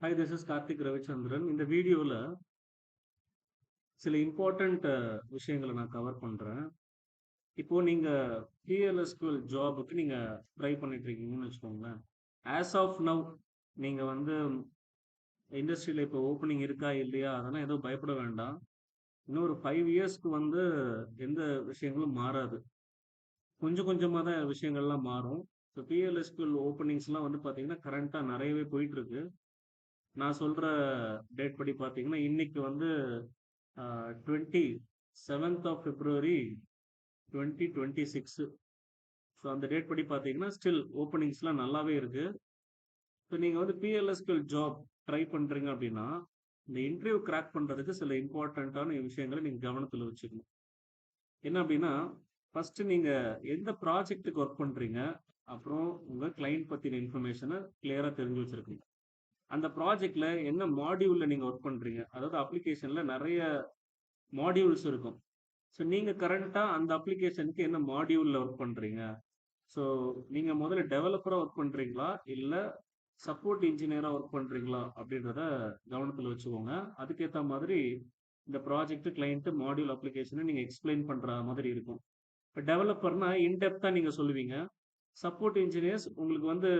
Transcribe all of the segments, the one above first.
Hi, this is Karthik Ravichandran. இந்த வீடியோல சில இம்பார்ட்டன்ட் விஷயங்கள நான் கவர் பண்றேன். இப்போ நீங்க PLSQL ஜாப்க்கு நீங்க ட்ரை பண்ணிட்டு இருக்கீங்கன்னு வச்சுக்கோங்களேன். ஆஸ் ஆஃப் நவ் நீங்க வந்து இண்டஸ்ட்ரியில இப்போ ஓப்பனிங் இருக்கா இல்லையா அதெல்லாம் எதுவும் பயப்பட வேண்டாம். இன்னும் ஒரு 5 இயர்ஸ்க்கு வந்து எந்த விஷயங்களும் மாறாது. கொஞ்சம் கொஞ்சமா தான் விஷயங்கள்லாம் மாறும். இப்போ PLSQL ஓப்பனிங்ஸ்லாம் வந்து பார்த்தீங்கன்னா, கரண்ட்டா நெறையவே போயிட்டு இருக்கு. நான் சொல்ற டேட் படி பார்த்தீங்கன்னா, இன்னைக்கு வந்து 27th ஆஃப் பிப்ரவரி 2026. ஸோ அந்த டேட் படி பார்த்தீங்கன்னா ஸ்டில் ஓப்பனிங்ஸ்லாம் நல்லாவே இருக்கு. ஸோ நீங்கள் வந்து PLSQL ஜாப் ட்ரை பண்ணுறீங்க அப்படின்னா இந்த இன்டர்வியூ கிராக் பண்ணுறதுக்கு சில இம்பார்ட்டண்ட்டான விஷயங்களை நீங்கள் கவனத்தில் வச்சுக்கணும். என்ன அப்படின்னா ஃபஸ்ட்டு நீங்கள் எந்த ப்ராஜெக்ட்டுக்கு ஒர்க் பண்ணுறீங்க, அப்புறம் உங்கள் கிளைண்ட் பற்றின இன்ஃபர்மேஷனை கிளியராக தெரிஞ்சு வச்சுருக்கீங்க. அந்த ப்ராஜெக்டில் என்ன மாடியூலில் நீங்கள் ஒர்க் பண்ணுறீங்க, அதாவது அப்ளிகேஷனில் நிறைய மாடியூல்ஸ் இருக்கும். ஸோ நீங்கள் கரண்ட்டாக அந்த அப்ளிகேஷனுக்கு என்ன மாடியூலில் ஒர்க் பண்ணுறீங்க. ஸோ நீங்கள் முதல்ல டெவலப்பராக ஒர்க் பண்ணுறீங்களா இல்லை சப்போர்ட் இன்ஜினியராக ஒர்க் பண்ணுறீங்களா அப்படின்றத கவனத்தில் வச்சுக்கோங்க. அதுக்கேற்ற மாதிரி இந்த ப்ராஜெக்ட் கிளைண்ட்டு மாடியூல் அப்ளிகேஷனை நீங்கள் எக்ஸ்பிளைன் பண்ணுற மாதிரி இருக்கும். இப்போ டெவலப்பர்னா இன்டெப்த்தாக நீங்கள் சொல்லுவீங்க. சப்போர்ட் இன்ஜினியர்ஸ் உங்களுக்கு வந்து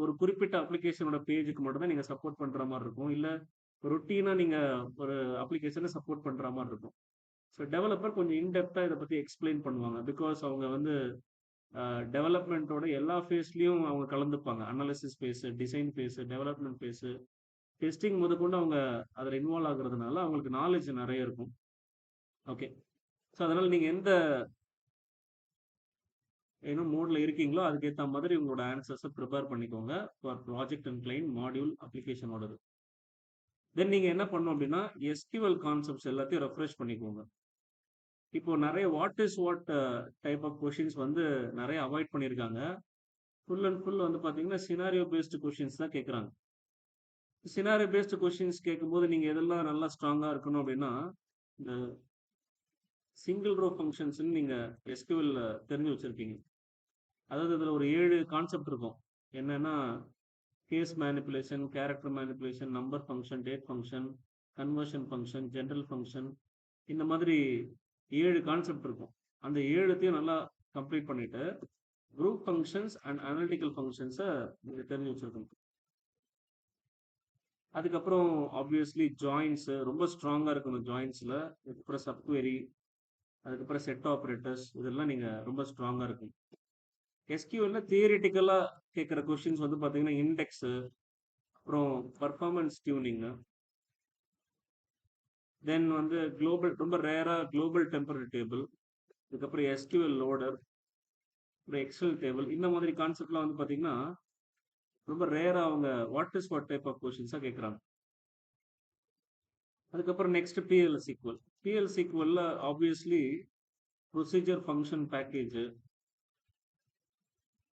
ஒரு குறிப்பிட்ட அப்ளிகேஷனோட பேஜுக்கு மட்டும் தான் நீங்கள் சப்போர்ட் பண்ணுற மாதிரி இருக்கும். இல்லை ரொட்டீனாக நீங்கள் ஒரு அப்ளிகேஷனை சப்போர்ட் பண்ணுற மாதிரி இருக்கும். ஸோ டெவலப்பர் கொஞ்சம் இன்டெப்த்தாக இதை பற்றி எக்ஸ்பிளைன் பண்ணுவாங்க. பிகாஸ் அவங்க வந்து டெவலப்மெண்ட்டோட எல்லா ஃபேஸ்லையும் அவங்க கலந்துப்பாங்க. Analysis phase, design phase, development phase, testing முதற்கொண்டு அவங்க அதில் இன்வால்வ் ஆகுறதுனால அவங்களுக்கு நாலேஜ் நிறைய இருக்கும். ஓகே. ஸோ அதனால் நீங்கள் எந்த மோடில் இருக்கீங்களோ அதுக்கேற்ற மாதிரி உங்களோட ஆன்சர்ஸை ப்ரிப்பேர் பண்ணிக்கோங்க for project and client module அப்ளிகேஷனோடது. தென் நீங்கள் என்ன பண்ணணும் அப்படின்னா SQL கான்செப்ட்ஸ் எல்லாத்தையும் ரெஃப்ரெஷ் பண்ணிக்கோங்க. இப்போ நிறைய what is what type of questions வந்து நிறைய அவாய்ட் பண்ணியிருக்காங்க. ஃபுல் அண்ட் ஃபுல் வந்து பார்த்தீங்கன்னா சினாரியோ பேஸ்டு கொஷின்ஸ் தான் கேட்குறாங்க. சினாரியோ பேஸ்டு கொஷின்ஸ் கேட்கும்போது நீங்கள் எதெல்லாம் நல்லா ஸ்ட்ராங்காக இருக்கணும் அப்படின்னா இந்த சிங்கிள் ரோ ஃபங்க்ஷன்ஸ்ன்னு நீங்கள் SQL தெரிஞ்சு வச்சுருப்பீங்க. அதாவது இதில் ஒரு 7 கான்செப்ட் இருக்கும். என்னன்னா case manipulation, character manipulation, number function, date function, conversion function, general function, இந்த மாதிரி 7 கான்செப்ட் இருக்கும். அந்த 7த்தையும் நல்லா கம்ப்ளீட் பண்ணிட்டு குரூப் ஃபங்க்ஷன்ஸ் அண்ட் அனாலிட்டிக்கல் ஃபங்க்ஷன்ஸை நீங்கள் தெரிஞ்சு வச்சுருக்கணும். அதுக்கப்புறம் ஆப்வியஸ்லி ஜாயின்ஸு ரொம்ப ஸ்ட்ராங்காக இருக்கணும் ஜாயின்ஸில். அதுக்கப்புறம் சப்குவெரி, அதுக்கப்புறம் செட் ஆப்ரேட்டர்ஸ், இதெல்லாம் நீங்கள் ரொம்ப ஸ்ட்ராங்காக இருக்கும். SQLல தியரிட்டிக்கலாக கேட்குற கொஷின்ஸ் வந்து பார்த்தீங்கன்னா இண்டெக்ஸு, அப்புறம் பர்ஃபார்மன்ஸ் டியூனிங்கு, தென் வந்து குளோபல், ரொம்ப ரேராக குளோபல் டெம்பரரி டேபிள், அதுக்கப்புறம் SQL லோடர், அப்புறம் எக்ஸல் டேபிள், இந்த மாதிரி கான்செப்ட்லாம் வந்து பார்த்தீங்கன்னா ரொம்ப ரேராக அவங்க what is what type of கொஷின்ஸாக கேட்குறாங்க. அதுக்கப்புறம் நெக்ஸ்ட் PL/SQL. PL/SQLல ஆப்வியஸ்லி ப்ரொசீஜர் ஃபங்க்ஷன் பேக்கேஜ்,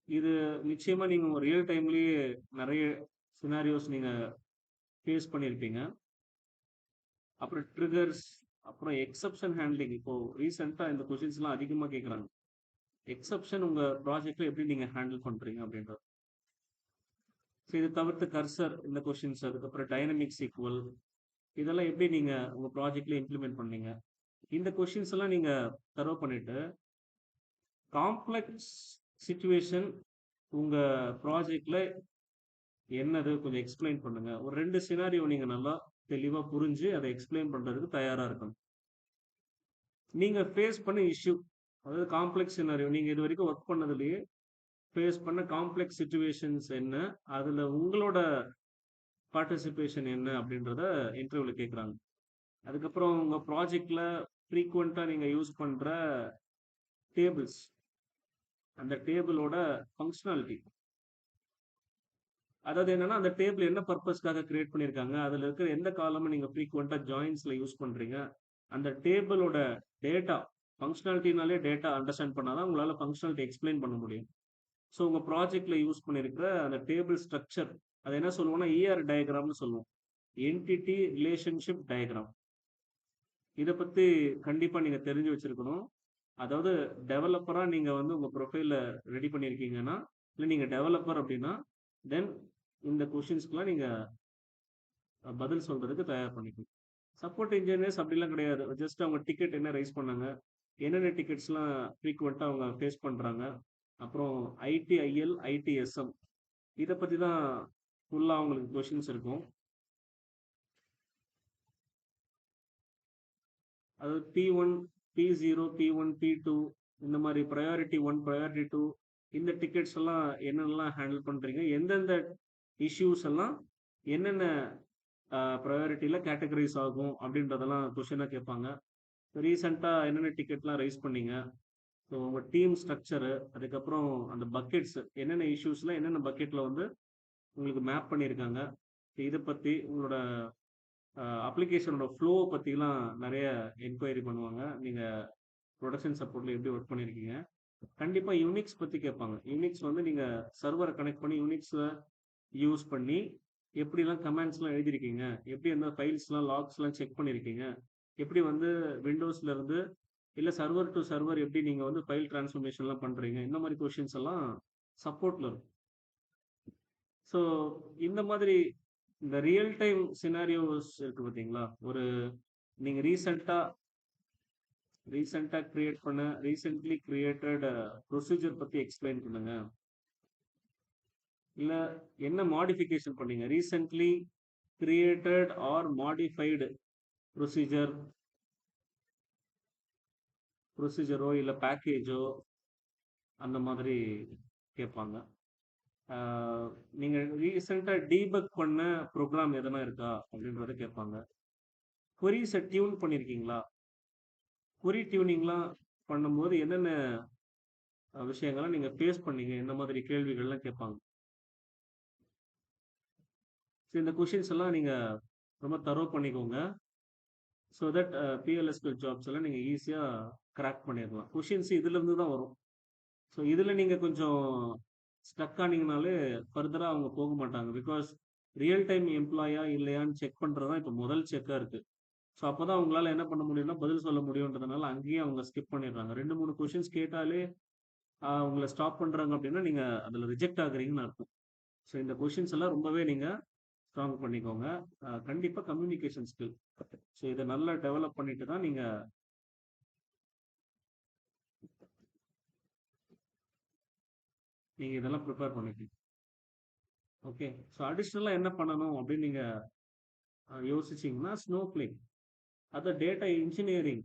இது நிச்சயமா நீங்க உங்க ரியல் டைம்லயே நிறைய சினாரியோஸ் நீங்க ஃபேஸ் பண்ணியிருப்பீங்க. அப்புறம் ட்ரிகர்ஸ், அப்புறம் எக்ஸப்ஷன் ஹேண்ட்லிங். இப்போ ரீசெண்டாக இந்த கொஷின்ஸ்லாம் அதிகமாக கேட்குறாங்க. எக்ஸப்ஷன் உங்க ப்ராஜெக்ட்ல எப்படி நீங்க ஹேண்டில் பண்றீங்க அப்படின்றது. ஸோ இது தவிர்த்து கர்சர் இந்த கொஷின்ஸ், அதுக்கப்புறம் டைனமிக் SQL, இதெல்லாம் எப்படி நீங்க உங்க ப்ராஜெக்ட்ல இம்ப்ளிமெண்ட் பண்ணீங்க. இந்த கொஷின்ஸ் எல்லாம் நீங்க தரவு பண்ணிட்டு காம்ப்ளெக்ஸ் சிச்சுவேஷன் உங்க ப்ராஜெக்ட்ல என்னது கொஞ்சம் எக்ஸ்பிளைன் பண்ணுங்க. ஒரு 2 சினாரியோ நீங்க நல்லா தெளிவா புரிஞ்சு அதை எக்ஸ்பிளைன் பண்றதுக்கு தயாரா இருக்கணும். நீங்க ஃபேஸ் பண்ண இஷ்யூ, அதாவது காம்ப்ளெக்ஸ் சினாரியோ, நீங்க இது வரைக்கும் ஒர்க் பண்ணதுலயே ஃபேஸ் பண்ண காம்ப்ளெக்ஸ் சிச்சுவேஷன்ஸ் என்ன, அதுல உங்களோட பார்ட்டிசிபேஷன் என்ன அப்படின்றத இன்டர்வியூல கேட்குறாங்க. அதுக்கப்புறம் உங்க ப்ராஜெக்ட்ல ஃப்ரீக்வெண்டா நீங்க யூஸ் பண்ற டேபிள்ஸ், அந்த டேபிளோட ஃபங்க்ஷனாலிட்டி, அதாவது என்னன்னா அந்த டேபிள் என்ன பர்பஸ்க்காக கிரியேட் பண்ணியிருக்காங்க, அதுல இருக்கிற எந்த காலமும் நீங்க ஃப்ரீக்வெண்டா ஜாயின்ஸ்ல யூஸ் பண்றீங்க, அந்த டேபிளோட டேட்டா, ஃபங்க்ஷனாலிட்டினாலே டேட்டா அண்டர்ஸ்டாண்ட் பண்ணாதான் உங்களால ஃபங்க்ஷனாலிட்டி எக்ஸ்பிளைன் பண்ண முடியும். ஸோ உங்க ப்ராஜெக்ட்ல யூஸ் பண்ணியிருக்கிற அந்த டேபிள் ஸ்ட்ரக்சர், அதை என்ன சொல்லுவோம்னா டயக்ராம்னு சொல்லுவோம். Entity relationship diagram. இதை பத்தி கண்டிப்பா நீங்க தெரிஞ்சு வச்சிருக்கணும். அதாவது டெவலப்பரா நீங்க வந்து உங்க ப்ரொஃபைல ரெடி பண்ணியிருக்கீங்கன்னா, இல்லை நீங்க டெவலப்பர் அப்படின்னா தென் இந்த கொஷின்ஸ்க்குலாம் நீங்க பதில் சொல்றதுக்கு தயார் பண்ணிக்கணும். சப்போர்ட் இன்ஜினியர்ஸ் அப்படிலாம் கிடையாது. ஜஸ்ட் அவங்க டிக்கெட் என்ன ரைஸ் பண்ணாங்க, என்னென்ன டிக்கெட்ஸ்லாம் ஃப்ரீக்வெண்ட்டா அவங்க ஃபேஸ் பண்றாங்க, அப்புறம் ஐடிஐஎல், ஐடிஎஸ்எம் இத பத்தி தான் ஃபுல்லா அவங்களுக்கு கொஸ்டின்ஸ் இருக்கும். அதாவது P1, P0, P1, P2 இந்த மாதிரி ப்ரையாரிட்டி 1, ப்ரையாரிட்டி 2 இந்த டிக்கெட்ஸ் எல்லாம் என்னென்னலாம் ஹேண்டில் பண்றீங்க, எந்தெந்த இஷ்யூஸ் எல்லாம் என்னென்ன ப்ரையாரிட்டியில் கேட்டகரைஸ் ஆகும் அப்படின்றதெல்லாம் கொஷினாக கேட்பாங்க. ரீசெண்டாக என்னென்ன டிக்கெட்லாம் ரைஸ் பண்ணீங்க, ஸோ உங்கள் டீம் ஸ்ட்ரக்சரு, அதுக்கப்புறம் அந்த பக்கெட்ஸ் என்னென்ன இஷ்யூஸில் என்னென்ன பக்கெட்டில் வந்து உங்களுக்கு மேப் பண்ணியிருக்காங்க, இதை பற்றி உங்களோட அப்ளிகேஷனோட ஃப்ளோவை பற்றிலாம் நிறைய என்கொயரி பண்ணுவாங்க. நீங்கள் ப்ரொடக்ஷன் சப்போர்ட்டில் எப்படி ஒர்க் பண்ணியிருக்கீங்க. கண்டிப்பாக யூனிக்ஸ் பற்றி கேட்பாங்க. யூனிக்ஸ் வந்து நீங்கள் சர்வரை கனெக்ட் பண்ணி யூனிக்ஸை யூஸ் பண்ணி எப்படிலாம் கமெண்ட்ஸ்லாம் எழுதியிருக்கீங்க, எப்படி அந்த ஃபைல்ஸ்லாம் லாக்ஸ்லாம் செக் பண்ணியிருக்கீங்க, எப்படி வந்து விண்டோஸ்ல இருந்து இல்லை சர்வர் டு சர்வர் எப்படி நீங்கள் வந்து ஃபைல் டிரான்ஸ்ஃபர்மேஷன்லாம் பண்ணுறீங்க, இந்த மாதிரி கொஷின்ஸ் எல்லாம் சப்போர்ட்டில் இருக்கும். ஸோ இந்த மாதிரி இந்த ரியல் டைம் சினாரியோஸ் இருக்கு பார்த்தீங்களா, ஒரு நீங்கள் ரீசெண்டாக கிரியேட் பண்ண ரீசென்ட்லி கிரியேட்டட் ப்ரொசீஜர் பற்றி எக்ஸ்பிளைன் பண்ணுங்க, இல்லை என்ன மாடிஃபிகேஷன் பண்ணீங்க, ரீசென்ட்லி கிரியேட்டட் ஆர் மாடிஃபைடு ப்ரொசீஜரோ இல்லை பேக்கேஜோ அந்த மாதிரி கேட்பாங்க. நீங்கள் ரீசெண்டாக டீபக் பண்ண ப்ரோக்ராம் எதனா இருக்கா அப்படின்றத கேட்பாங்க. கொரிஸை டியூன் பண்ணியிருக்கீங்களா, கொரி டியூனிங்லாம் பண்ணும்போது என்னென்ன விஷயங்கள்லாம் நீங்கள் ஃபேஸ் பண்ணீங்க, இந்த மாதிரி கேள்விகள்லாம் கேட்பாங்க. ஸோ இந்த கொஷின்ஸ் எல்லாம் நீங்கள் ரொம்ப தரோ பண்ணிக்கோங்க. ஸோ தட் பிஎல்எஸ்கியூஎல் ஜாப்ஸ் எல்லாம் நீங்கள் ஈஸியாக கிராக் பண்ணிடலாம். கொஷின்ஸ் இதுலேருந்து தான் வரும். ஸோ இதில் நீங்கள் கொஞ்சம் ஸ்டக் ஆனீங்கனாலே ஃபர்தராக அவங்க போக மாட்டாங்க. பிகாஸ் ரியல் டைம் எம்ப்ளாயா இல்லையான்னு செக் பண்ணுறது தான் இப்போ முதல் செக்காக இருக்குது. ஸோ அப்போ தான் அவங்களால என்ன பண்ண முடியும்னா பதில் சொல்ல முடியுன்றதுனால அங்கேயே அவங்க ஸ்கிப் பண்ணிடுறாங்க. 2-3 கொஷின்ஸ் கேட்டாலே உங்களை ஸ்டாப் பண்ணுறாங்க அப்படின்னா நீங்கள் அதில் ரிஜெக்ட் ஆகுறீங்கன்னு அர்த்தம். ஸோ இந்த கொஷின்ஸ் எல்லாம் ரொம்பவே நீங்கள் ஸ்ட்ராங் பண்ணிக்கோங்க. கண்டிப்பாக கம்யூனிகேஷன் ஸ்கில், ஸோ இதை நல்லா டெவலப் பண்ணிட்டு தான் நீங்கள் இதெல்லாம் ப்ரிப்பேர் பண்ணிக்கணும். ஓகே, ஸோ அடிஷ்னலாக என்ன பண்ணணும் அப்படின்னு நீங்கள் யோசிச்சிங்கன்னா ஸ்னோஃப்ளேக், அதான் டேட்டா இன்ஜினியரிங்.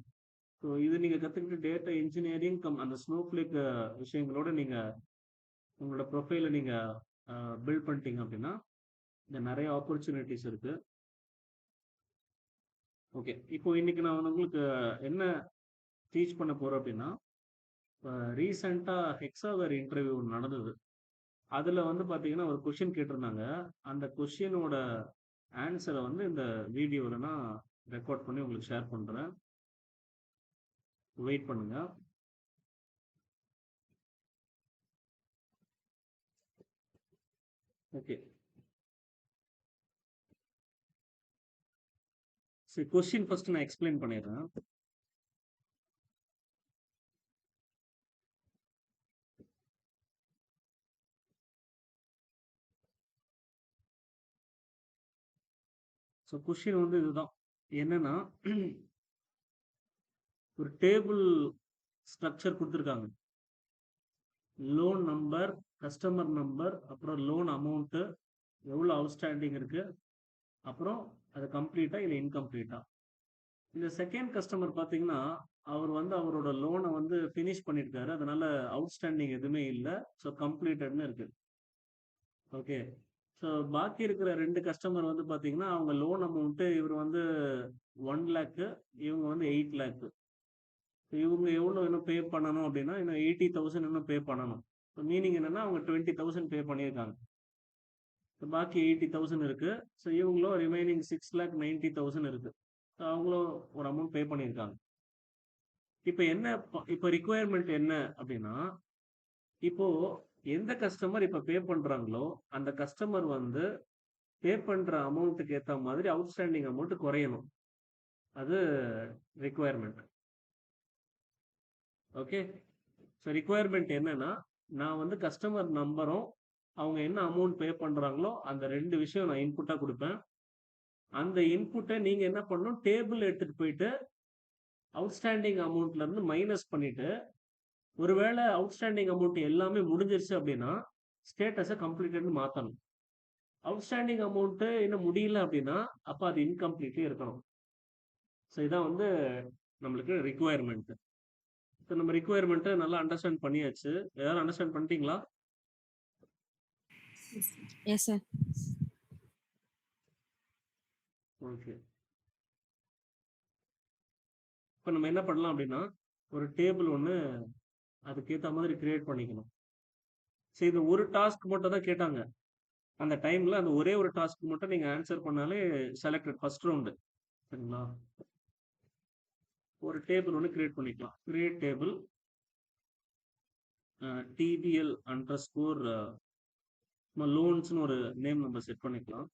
ஸோ இது நீங்கள் கற்றுக்கிட்டு டேட்டா இன்ஜினியரிங் அந்த ஸ்னோஃப்ளேக் விஷயங்களோட நீங்கள் உங்களோட ப்ரொஃபைலை நீங்கள் பில்ட் பண்ணிட்டீங்க அப்படின்னா இந்த நிறைய ஆப்பர்ச்சுனிட்டிஸ் இருக்குது. ஓகே, இப்போ இன்னைக்கு நான் வந்து உங்களுக்கு என்ன டீச் பண்ண போகிறேன் அப்படின்னா, ரீசெண்டாக ஹெக்ஸாவேர் இன்டர்வியூ நடந்தது. அதில் வந்து பார்த்தீங்கன்னா ஒரு கொஷின் கேட்டிருந்தாங்க. அந்த கொஷினோட ஆன்சரை வந்து இந்த வீடியோவில் நான் ரெக்கார்ட் பண்ணி உங்களுக்கு ஷேர் பண்ணுறேன். வெயிட் பண்ணுங்க. ஓகே, சரி கொஸ்டின் ஃபர்ஸ்ட் நான் எக்ஸ்பிளைன் பண்ணிடுறேன். ஸோ கொஸ்டின் வந்து இதுதான், என்னன்னா ஒரு டேபிள் ஸ்ட்ரக்சர் கொடுத்துருக்காங்க. லோன் நம்பர், கஸ்டமர் நம்பர், அப்புறம் லோன் அமௌண்ட்டு, எவ்வளோ அவுட்ஸ்டாண்டிங் இருக்கு, அப்புறம் அது கம்ப்ளீட்டா இல்லை இன்கம்ப்ளீட்டா. இந்த செகண்ட் கஸ்டமர் பார்த்தீங்கன்னா அவர் வந்து அவரோட லோனை வந்து ஃபினிஷ் பண்ணியிருக்காரு, அதனால அவுட்ஸ்டாண்டிங் எதுவுமே இல்லை, ஸோ கம்ப்ளீட்டட்னு இருக்கு. ஓகே, ஸோ பாக்கி இருக்கிற 2 கஸ்டமர் வந்து பார்த்தீங்கன்னா அவங்க லோன் அமௌண்ட்டு இவர் வந்து 1 லேக்கு, இவங்க வந்து 8 லேக்கு. இவங்க எவ்வளோ இன்னும் பே பண்ணணும் அப்படின்னா இன்னும் 80,000 இன்னும் பே பண்ணணும். ஸோ மீனிங் என்னன்னா அவங்க 20,000 பே பண்ணியிருக்காங்க, பாக்கி 80,000 இருக்கு. ஸோ இவங்களும் ரிமைனிங் 6,90,000 இருக்கு. ஸோ அவங்களும் ஒரு அமௌண்ட் பே பண்ணியிருக்காங்க. இப்போ ரிக்குவயர்மெண்ட் என்ன அப்படின்னா, இப்போ எந்த கஸ்டமர் இப்போ பே பண்றாங்களோ அந்த கஸ்டமர் வந்து பே பண்ற அமௌண்ட்டுக்கு ஏற்ற மாதிரி அவுட்ஸ்டாண்டிங் அமௌண்ட் குறையணும், அது ரிக்குவயர்மெண்ட். ஓகே, ஸோ ரிக்குவயர்மெண்ட் என்னன்னா, நான் வந்து கஸ்டமர் நம்பரும் அவங்க என்ன அமௌண்ட் பே பண்றாங்களோ அந்த 2 விஷயம் நான் இன்புட்டா கொடுப்பேன். அந்த இன்புட்டை நீங்க என்ன பண்ணணும், டேபிள் எடுத்துட்டு போயிட்டு அவுட்ஸ்டாண்டிங் அமௌண்ட்ல இருந்து மைனஸ் பண்ணிட்டு, ஒருவேளை அவுட்ஸ்டாண்டிங் அமௌண்ட் எல்லாமே முடிஞ்சிருச்சு அப்படின்னா ஸ்டேட்டஸை கம்ப்ளீட்டட்னு மாத்தணும். அவுட்ஸ்டாண்டிங் அமௌண்ட் இன்னும் முடியல அப்படின்னா அப்ப அது இன்கம்ப்ளீட்லயே இருக்கணும். ஸோ இதான் வந்து நம்மளுக்கு ரிக்குவயர்மெண்ட். ஸோ நம்ம ரிக்குவயர்மெண்ட்டை நல்லா அண்டர்ஸ்டாண்ட் பண்ணியாச்சு. எல்லாரும் அண்டர்ஸ்டாண்ட் பண்ணிட்டீங்களா? S sir. ஓகே. இப்போ நம்ம என்ன பண்ணலாம் அப்படின்னா ஒரு டேபிள் ஒன்று அதுக்கேற்ற மாதிரி கிரியேட் பண்ணிக்கணும். சரி, இந்த ஒரு டாஸ்க் மட்டும் தான் கேட்டாங்க அந்த டைம்ல. அந்த ஒரே ஒரு டாஸ்க் மட்டும் நீங்க ஆன்சர் பண்ணாலே செலக்டட் ஃபர்ஸ்ட் ரவுண்டு. சரிங்களா? ஒரு டேபிள் ஒன்று கிரியேட் பண்ணிக்கலாம். Create table TBL underscore லோன்ஸ்னு ஒரு நேம் நம்ம செட் பண்ணிக்கலாம்.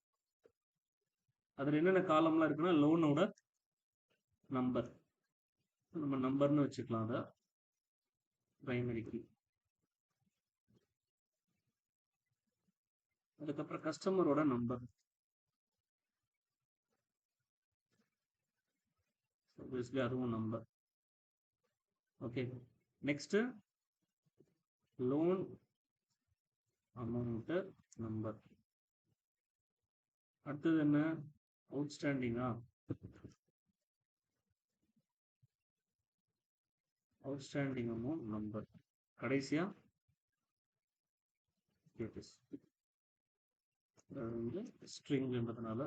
அதில் என்னென்ன காலம்லாம் இருக்குன்னா லோனோட நம்பர், நம்ம நம்பர்னு வச்சுக்கலாம். அதை பிரைமரி கீ. அதுக்கப்புறம் கஸ்டமரோட நம்பர், obviously அதுவும் number. Okay. Next loan amount number. அடுத்தது என்ன, அவுட்ஸ்டாண்டிங்கா, அவுட்ஸ்டாண்டிங் அமௌண்ட் நம்பர். கடைசியா ஸ்டேட்டஸ். வந்து ஸ்ட்ரிங்ன்றதுனால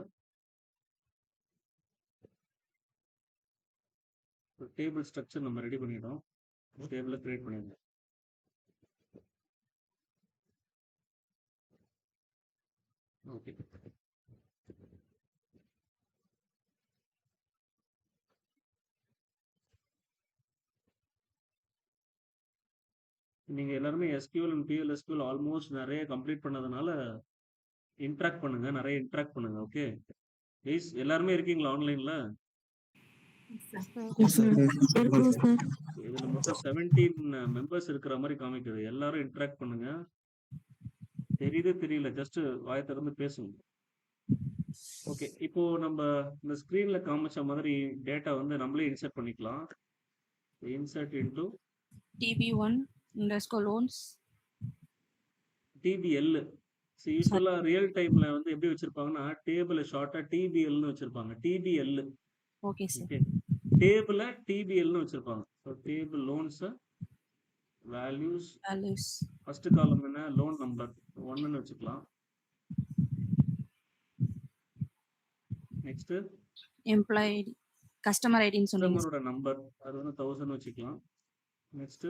டேபிள் ஸ்ட்ரக்சர் நம்ம ரெடி பண்ணிட்டோம். டேபிளை கிரியேட் பண்ணிடலாம். ஓகே. நீங்க எல்லாருமே எஸ்கியூஎல் அண்ட் பிஎல்எஸ்கியூஎல் ஆல்மோஸ்ட் நிறைய கம்ப்ளீட் பண்ணதுனால இன்ட்ராக்ட் பண்ணுங்க, நிறைய இன்ட்ராக்ட் பண்ணுங்க. Okay please. எல்லாருமே இருக்கீங்களா ஆன்லைன்ல? இதுல மொத்தம் 17 மெம்பர்ஸ் இருக்கிற மாதிரி காமிக்குது. எல்லாரும் இன்ட்ராக்ட் பண்ணுங்க. தெரியுது தெரியல, ஜஸ்ட் வாயை திறந்து பேசுங்க. ஓகே. இப்போ நம்ம இந்த ஸ்கிரீன்ல காமிச்ச மாதிரி டேட்டா வந்து நம்மளே இன்சர்ட் பண்ணிக்கலாம். Insert into TB1 underscore loans. TBL. யூஸ்வலா ரியல் டைம்ல வந்து எப்படி வச்சிருப்பாங்கன்னா டேபிள் ஷார்ட்டா டிபிஎல்னு வச்சிருப்பாங்க. டிபிஎல். Okay sir. டேபிள டிபிஎல்னு வச்சிருப்பாங்க. So table loans values. First column என்ன, லோன் நம்பர் 1ன்னு வச்சுக்கலாம். நெக்ஸ்ட் எம்ப்ளாயி கஸ்டமர் ஐடின்னு சொன்னீங்க. கஸ்டமரோட நம்பர் அது வந்து 1000 வச்சுக்கலாம். Next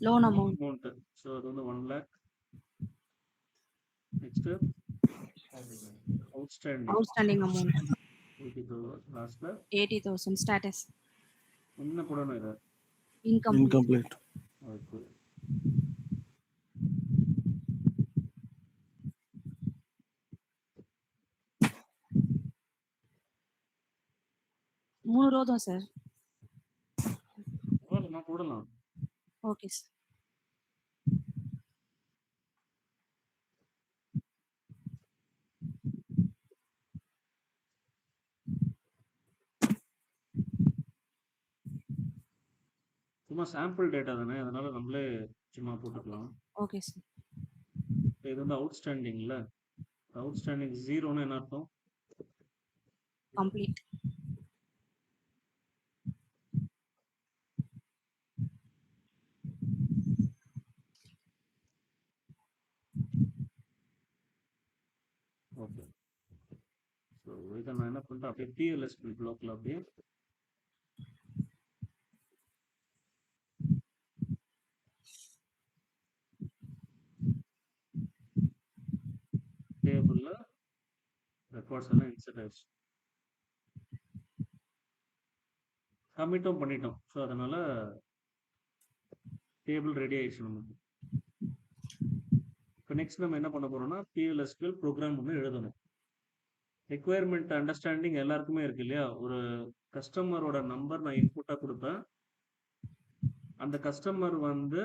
loan amount. ஸோ அது வந்து 1 lakh. Next outstanding amount 80,000. லாஸ்ட்ல 80,000. ஸ்டேட்டஸ் என்ன போடணும், இது இன்கம்ப்ளீட். ஓகே. மூணு ரோ தான் சார். நான் போடலாம். Okay sir. சும்மா சாம்பிள் டேட்டா தானே, அதனால நம்மளே சும்மா போட்டுக்கலாம். Okay sir. இது வந்து அவுட்ஸ்டாண்டிங்ல, அவுட்ஸ்டாண்டிங் 0ன்னு என்ன அர்த்தம்? கம்ப்ளீட். ஓகே. ஸோ இதை நான் என்ன பண்ணுறேன், அப்படியே பிஎல்எஸ்பி பிளாக்ல அப்படியே டேபிளில் ரெக்கார்ட்ஸ் எல்லாம் இன்சர்ட் ஆயிடுச்சு. கமிட்டும் பண்ணிட்டோம். ஸோ அதனால டேபிள் ரெடி ஆயிடுச்சு நமக்கு. இப்போ நெக்ஸ்ட் நம்ம என்ன பண்ண போறோம்னா பிஎல்எஸ்கியூஎல் ப்ரோக்ராம் ஒன்று எழுதணும். ரெக்குயர்மெண்ட் அண்டர்ஸ்டாண்டிங் எல்லாருக்குமே இருக்கு இல்லையா? ஒரு கஸ்டமரோட நம்பர் நான் இன்புட்டாக கொடுப்பேன். அந்த கஸ்டமர் வந்து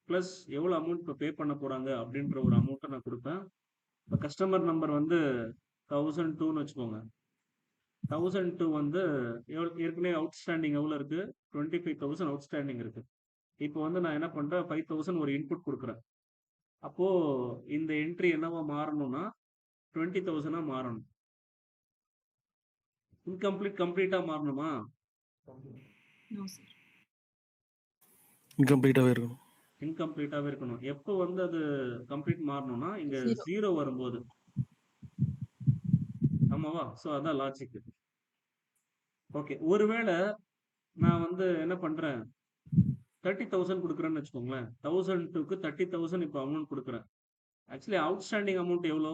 ப்ளஸ் எவ்வளோ அமௌண்ட் இப்போ பே பண்ண போகிறாங்க அப்படின்ற ஒரு அமௌண்ட்டை நான் கொடுப்பேன். இப்போ கஸ்டமர் நம்பர் வந்து 1002ன்னு வச்சுக்கோங்க. 1002 வந்து ஏற்கனவே அவுட்ஸ்டாண்டிங் எவ்வளோ இருக்கு? 25,000 அவுட்ஸ்டாண்டிங் இருக்கு. இப்போ வந்து நான் என்ன பண்றேன்? 5,000 ஒரு இன்புட் குடுக்குறேன். அப்போ இந்த என்ட்ரி என்னவா மாறணும்னா 20,000 மாறணும். கம்ப்ளீட்டா மாறணுமா? No sir. இன்கம்ப்ளீட்டாவே இருக்கணும். இன்கம்ப்ளீட்டாவே இருக்கணும். எப்போ வந்து அது கம்ப்ளீட் மாறணும்னா, இங்க 0. 0 வரும்போது. ஆமாவா? ஸோ அதான் லாஜிக். ஓகே. ஒருவேளை நான் வந்து என்ன பண்றேன்? 30,000 குடுக்குறேன்னு வச்சுக்கோங்களேன். 1002க்கு 30,000 இப்போ அமௌண்ட் குடுக்குறேன். ஆக்சுவலி அவுட்ஸ்டாண்டிங் அமௌண்ட் எவ்வளோ?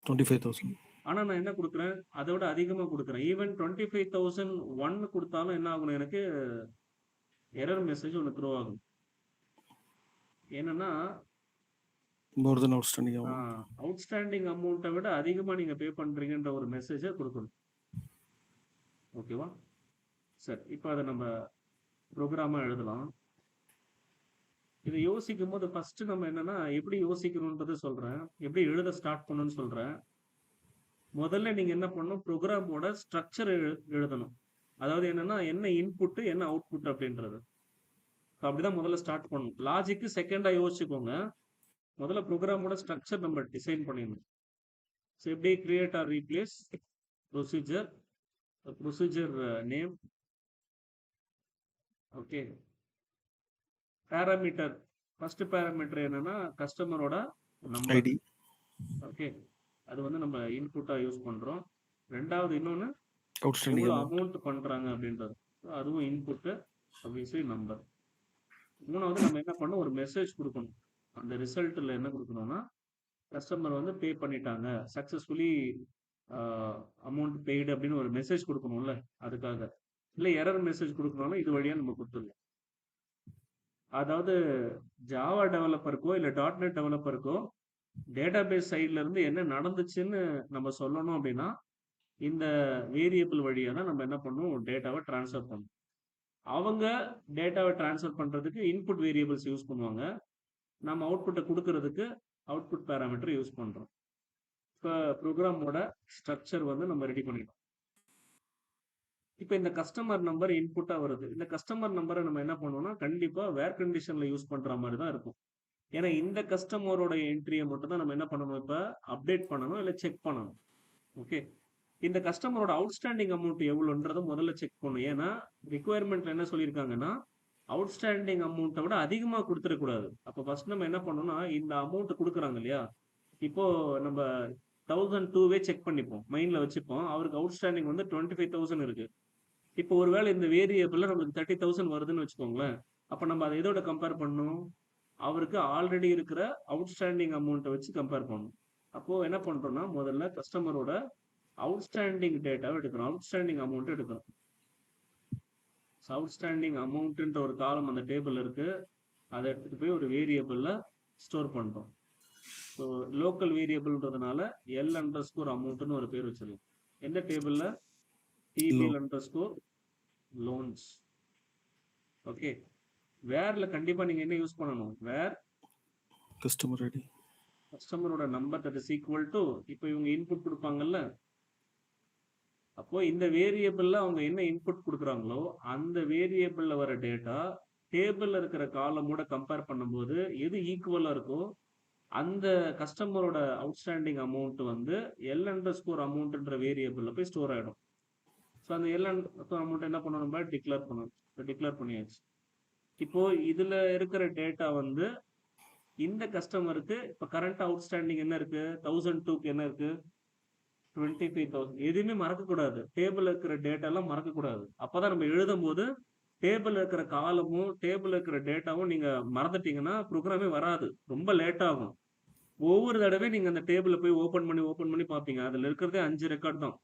25,000. ஆனா நான் என்ன குடுக்குறேன்? அதை விட அதிகமா குடுக்குறேன். ஈவன் 25,001 குடுத்தாலும் என்ன ஆகணும் எனக்கு? எரர் மெசேஜ் ஒண்ணு த்ரோ ஆகும். என்னன்னா, மோர் தென் அவுட்ஸ்டாண்டிங் அமௌண்ட். அவுட்ஸ்டாண்டிங் அமௌண்ட்டை விட அதிகமா நீங்க பே பண்றீங்கன்ற ஒரு மெசேஜை குடுக்கணும். ஓகேவா? சரி. இப்போ அதை நம்ம ப்ரோக்ராமா எழுதலாம். இதை யோசிக்கும் போது ஃபர்ஸ்ட் நம்ம என்னன்னா, எப்படி யோசிக்கணும்ன்றது சொல்றேன். எப்படி எழுத ஸ்டார்ட் பண்ணணும்னு சொல்றேன். முதல்ல நீங்க என்ன பண்ணணும்? ப்ரோக்ராமோட ஸ்ட்ரக்சர் எழுதணும். அதாவது என்னன்னா, என்ன இன்புட் என்ன அவுட்புட் அப்படின்றது. அப்படிதான் முதல்ல ஸ்டார்ட் பண்ணணும். லாஜிக்கு செகண்டா யோசிச்சுக்கோங்க. முதல்ல ப்ரோக்ராமோட ஸ்ட்ரக்சர் நம்ம டிசைன் பண்ணிடணும். ஸோ எப்படி create or replace procedure name. Okay. Parameter first parameter என்னன்னா கஸ்டமரோட நம்பர். ஐடி. ஓகே. அது வந்து நம்ம இன்புட்டா யூஸ் பண்றோம். ரெண்டாவது இன்னொன்னு அவுட்ஸ்டாண்டிங் எவ்வளோ அமௌண்ட். அமௌண்ட் பண்றாங்க அப்படின்றது. அதுவும் இன்புட் obviously நம்பர். மூணாவது நம்ம என்ன பண்ணணும்? ஒரு மெசேஜ் கொடுக்கணும். அந்த ரிசல்ட்ல என்ன கொடுக்கணும்னா, கஸ்டமர் வந்து பே பண்ணிட்டாங்க, சக்சஸ்ஃபுல்லி அமௌண்ட் பெய்டு அப்படின்னு ஒரு மெசேஜ் கொடுக்கணும்ல, அதுக்காக. இல்லை எரர் மெசேஜ் கொடுக்கணும்னா இது வழியா நம்ம கொடுத்துடலாம். அதாவது ஜாவா டெவலப்பருக்கோ இல்லை .NET டெவலப்பருக்கோ டேட்டாபேஸ் சைட்ல இருந்து என்ன நடந்துச்சுன்னு நம்ம சொல்லணும் அப்படின்னா, இந்த வேரியபிள் வழியா தான் நம்ம என்ன பண்ணணும்? டேட்டாவை டிரான்ஸ்ஃபர் பண்ணணும். அவங்க டேட்டாவை டிரான்ஸ்ஃபர் பண்றதுக்கு இன்புட் வேரியபிள்ஸ் யூஸ் பண்ணுவாங்க. நம்ம அவுட்புட்டை கொடுக்கறதுக்கு அவுட்புட் பேராமீட்டர் யூஸ் பண்றோம். இப்போ ப்ரோக்ராமோட ஸ்ட்ரக்சர் வந்து நம்ம ரெடி பண்ணிட்டோம். இப்போ இந்த கஸ்டமர் நம்பர் இன்புட்டா வருது. இந்த கஸ்டமர் நம்பரை நம்ம என்ன பண்ணுவோம்னா, கண்டிப்பா வேர் கண்டிஷன்ல யூஸ் பண்ற மாதிரி தான் இருக்கும். ஏன்னா இந்த கஸ்டமரோட என்ட்ரியை மட்டும் தான் நம்ம என்ன பண்ணணும்? இப்போ அப்டேட் பண்ணணும், இல்லை செக் பண்ணணும். ஓகே. இந்த கஸ்டமரோட அவுட்ஸ்டாண்டிங் அமௌண்ட் எவ்வளோன்றதை முதல்ல செக் பண்ணணும். ஏன்னா ரிக்குவயர்மெண்ட்ல என்ன சொல்லியிருக்காங்கன்னா, அவுட்ஸ்டாண்டிங் அமௌண்ட்டை விட அதிகமாக கொடுத்துடக்கூடாது. அப்போ ஃபர்ஸ்ட் நம்ம என்ன பண்ணணும்னா, இந்த அமௌண்ட் கொடுக்குறாங்க இல்லையா, இப்போ நம்ம 1002வே செக் பண்ணிப்போம், மைண்ட்ல வச்சுப்போம். அவருக்கு அவுட்ஸ்டாண்டிங் வந்து 25,000 இருக்கு. இப்போ ஒருவேளை இந்த வேரியபிள்ல நம்மளுக்கு 30,000 வருதுன்னு வச்சுக்கோங்களேன். அப்போ நம்ம அதை எதோட கம்பேர் பண்ணணும்? அவருக்கு ஆல்ரெடி இருக்கிற அவுட்ஸ்டாண்டிங் அமௌண்ட்டை வச்சு கம்பேர் பண்ணணும். அப்போ என்ன பண்றோம்னா, முதல்ல கஸ்டமரோட அவுட்ஸ்டாண்டிங் டேட்டாவை எடுக்கணும், அவுட்ஸ்டாண்டிங் அமௌண்ட் எடுக்கணும். அவுட்ஸ்டாண்டிங் அமௌண்ட்ன்ற ஒரு காலம் அந்த டேபிள் இருக்கு. அதை எடுத்துட்டு போய் ஒரு வேரியபிள்ல ஸ்டோர் பண்றோம். ஸோ லோக்கல் வேரியபிள்ன்றதுனால L_amountன்னு ஒரு பேர் வச்சிருக்கோம். எந்த டேபிள்ல? TBL_loans. ஓகே. வேர்ல கண்டிப்பா நீங்க என்ன யூஸ் பண்ணணும்? Where customer ID. கஸ்டமரோட number that is equal to, இப்போ இவங்க இன்புட் கொடுப்பாங்கல்ல, அப்போ இந்த வேரியபிள்ல அவங்க என்ன இன்புட் கொடுக்குறாங்களோ அந்த வேரியபிள்ல வர டேட்டா டேபிள்ல இருக்கிற காலமோட கம்பேர் பண்ணும்போது எது ஈக்குவலா இருக்கோ அந்த கஸ்டமரோட அவுட்ஸ்டாண்டிங் அமௌண்ட் வந்து L_amountன்ற வேரியபிள்ல போய் ஸ்டோர் ஆயிடும். ஸோ அந்த L_amount என்ன பண்ணணும்? நம்ம டிக்ளேர் பண்ணணும். டிக்ளேர் பண்ணியாச்சு. இப்போ இதுல இருக்கிற டேட்டா வந்து இந்த கஸ்டமருக்கு இப்போ கரண்ட் அவுட்ஸ்டாண்டிங் என்ன இருக்கு? 1002க்கு என்ன இருக்கு? 25,000. எதுவுமே மறக்கக்கூடாது. டேபிள் இருக்கிற டேட்டா எல்லாம் மறக்கக்கூடாது. அப்பதான் நம்ம எழுதும் போது டேபிள் இருக்கிற காலமும் டேபிள் இருக்கிற டேட்டாவும் நீங்க மறந்துட்டீங்கன்னா ப்ரோக்ராமே வராது, ரொம்ப லேட் ஆகும். ஒவ்வொரு தடவையும் நீங்க அந்த டேபிளை போய் ஓப்பன் பண்ணி பார்ப்பீங்க. அதுல இருக்கிறதே 5 ரெக்கார்ட் தான்.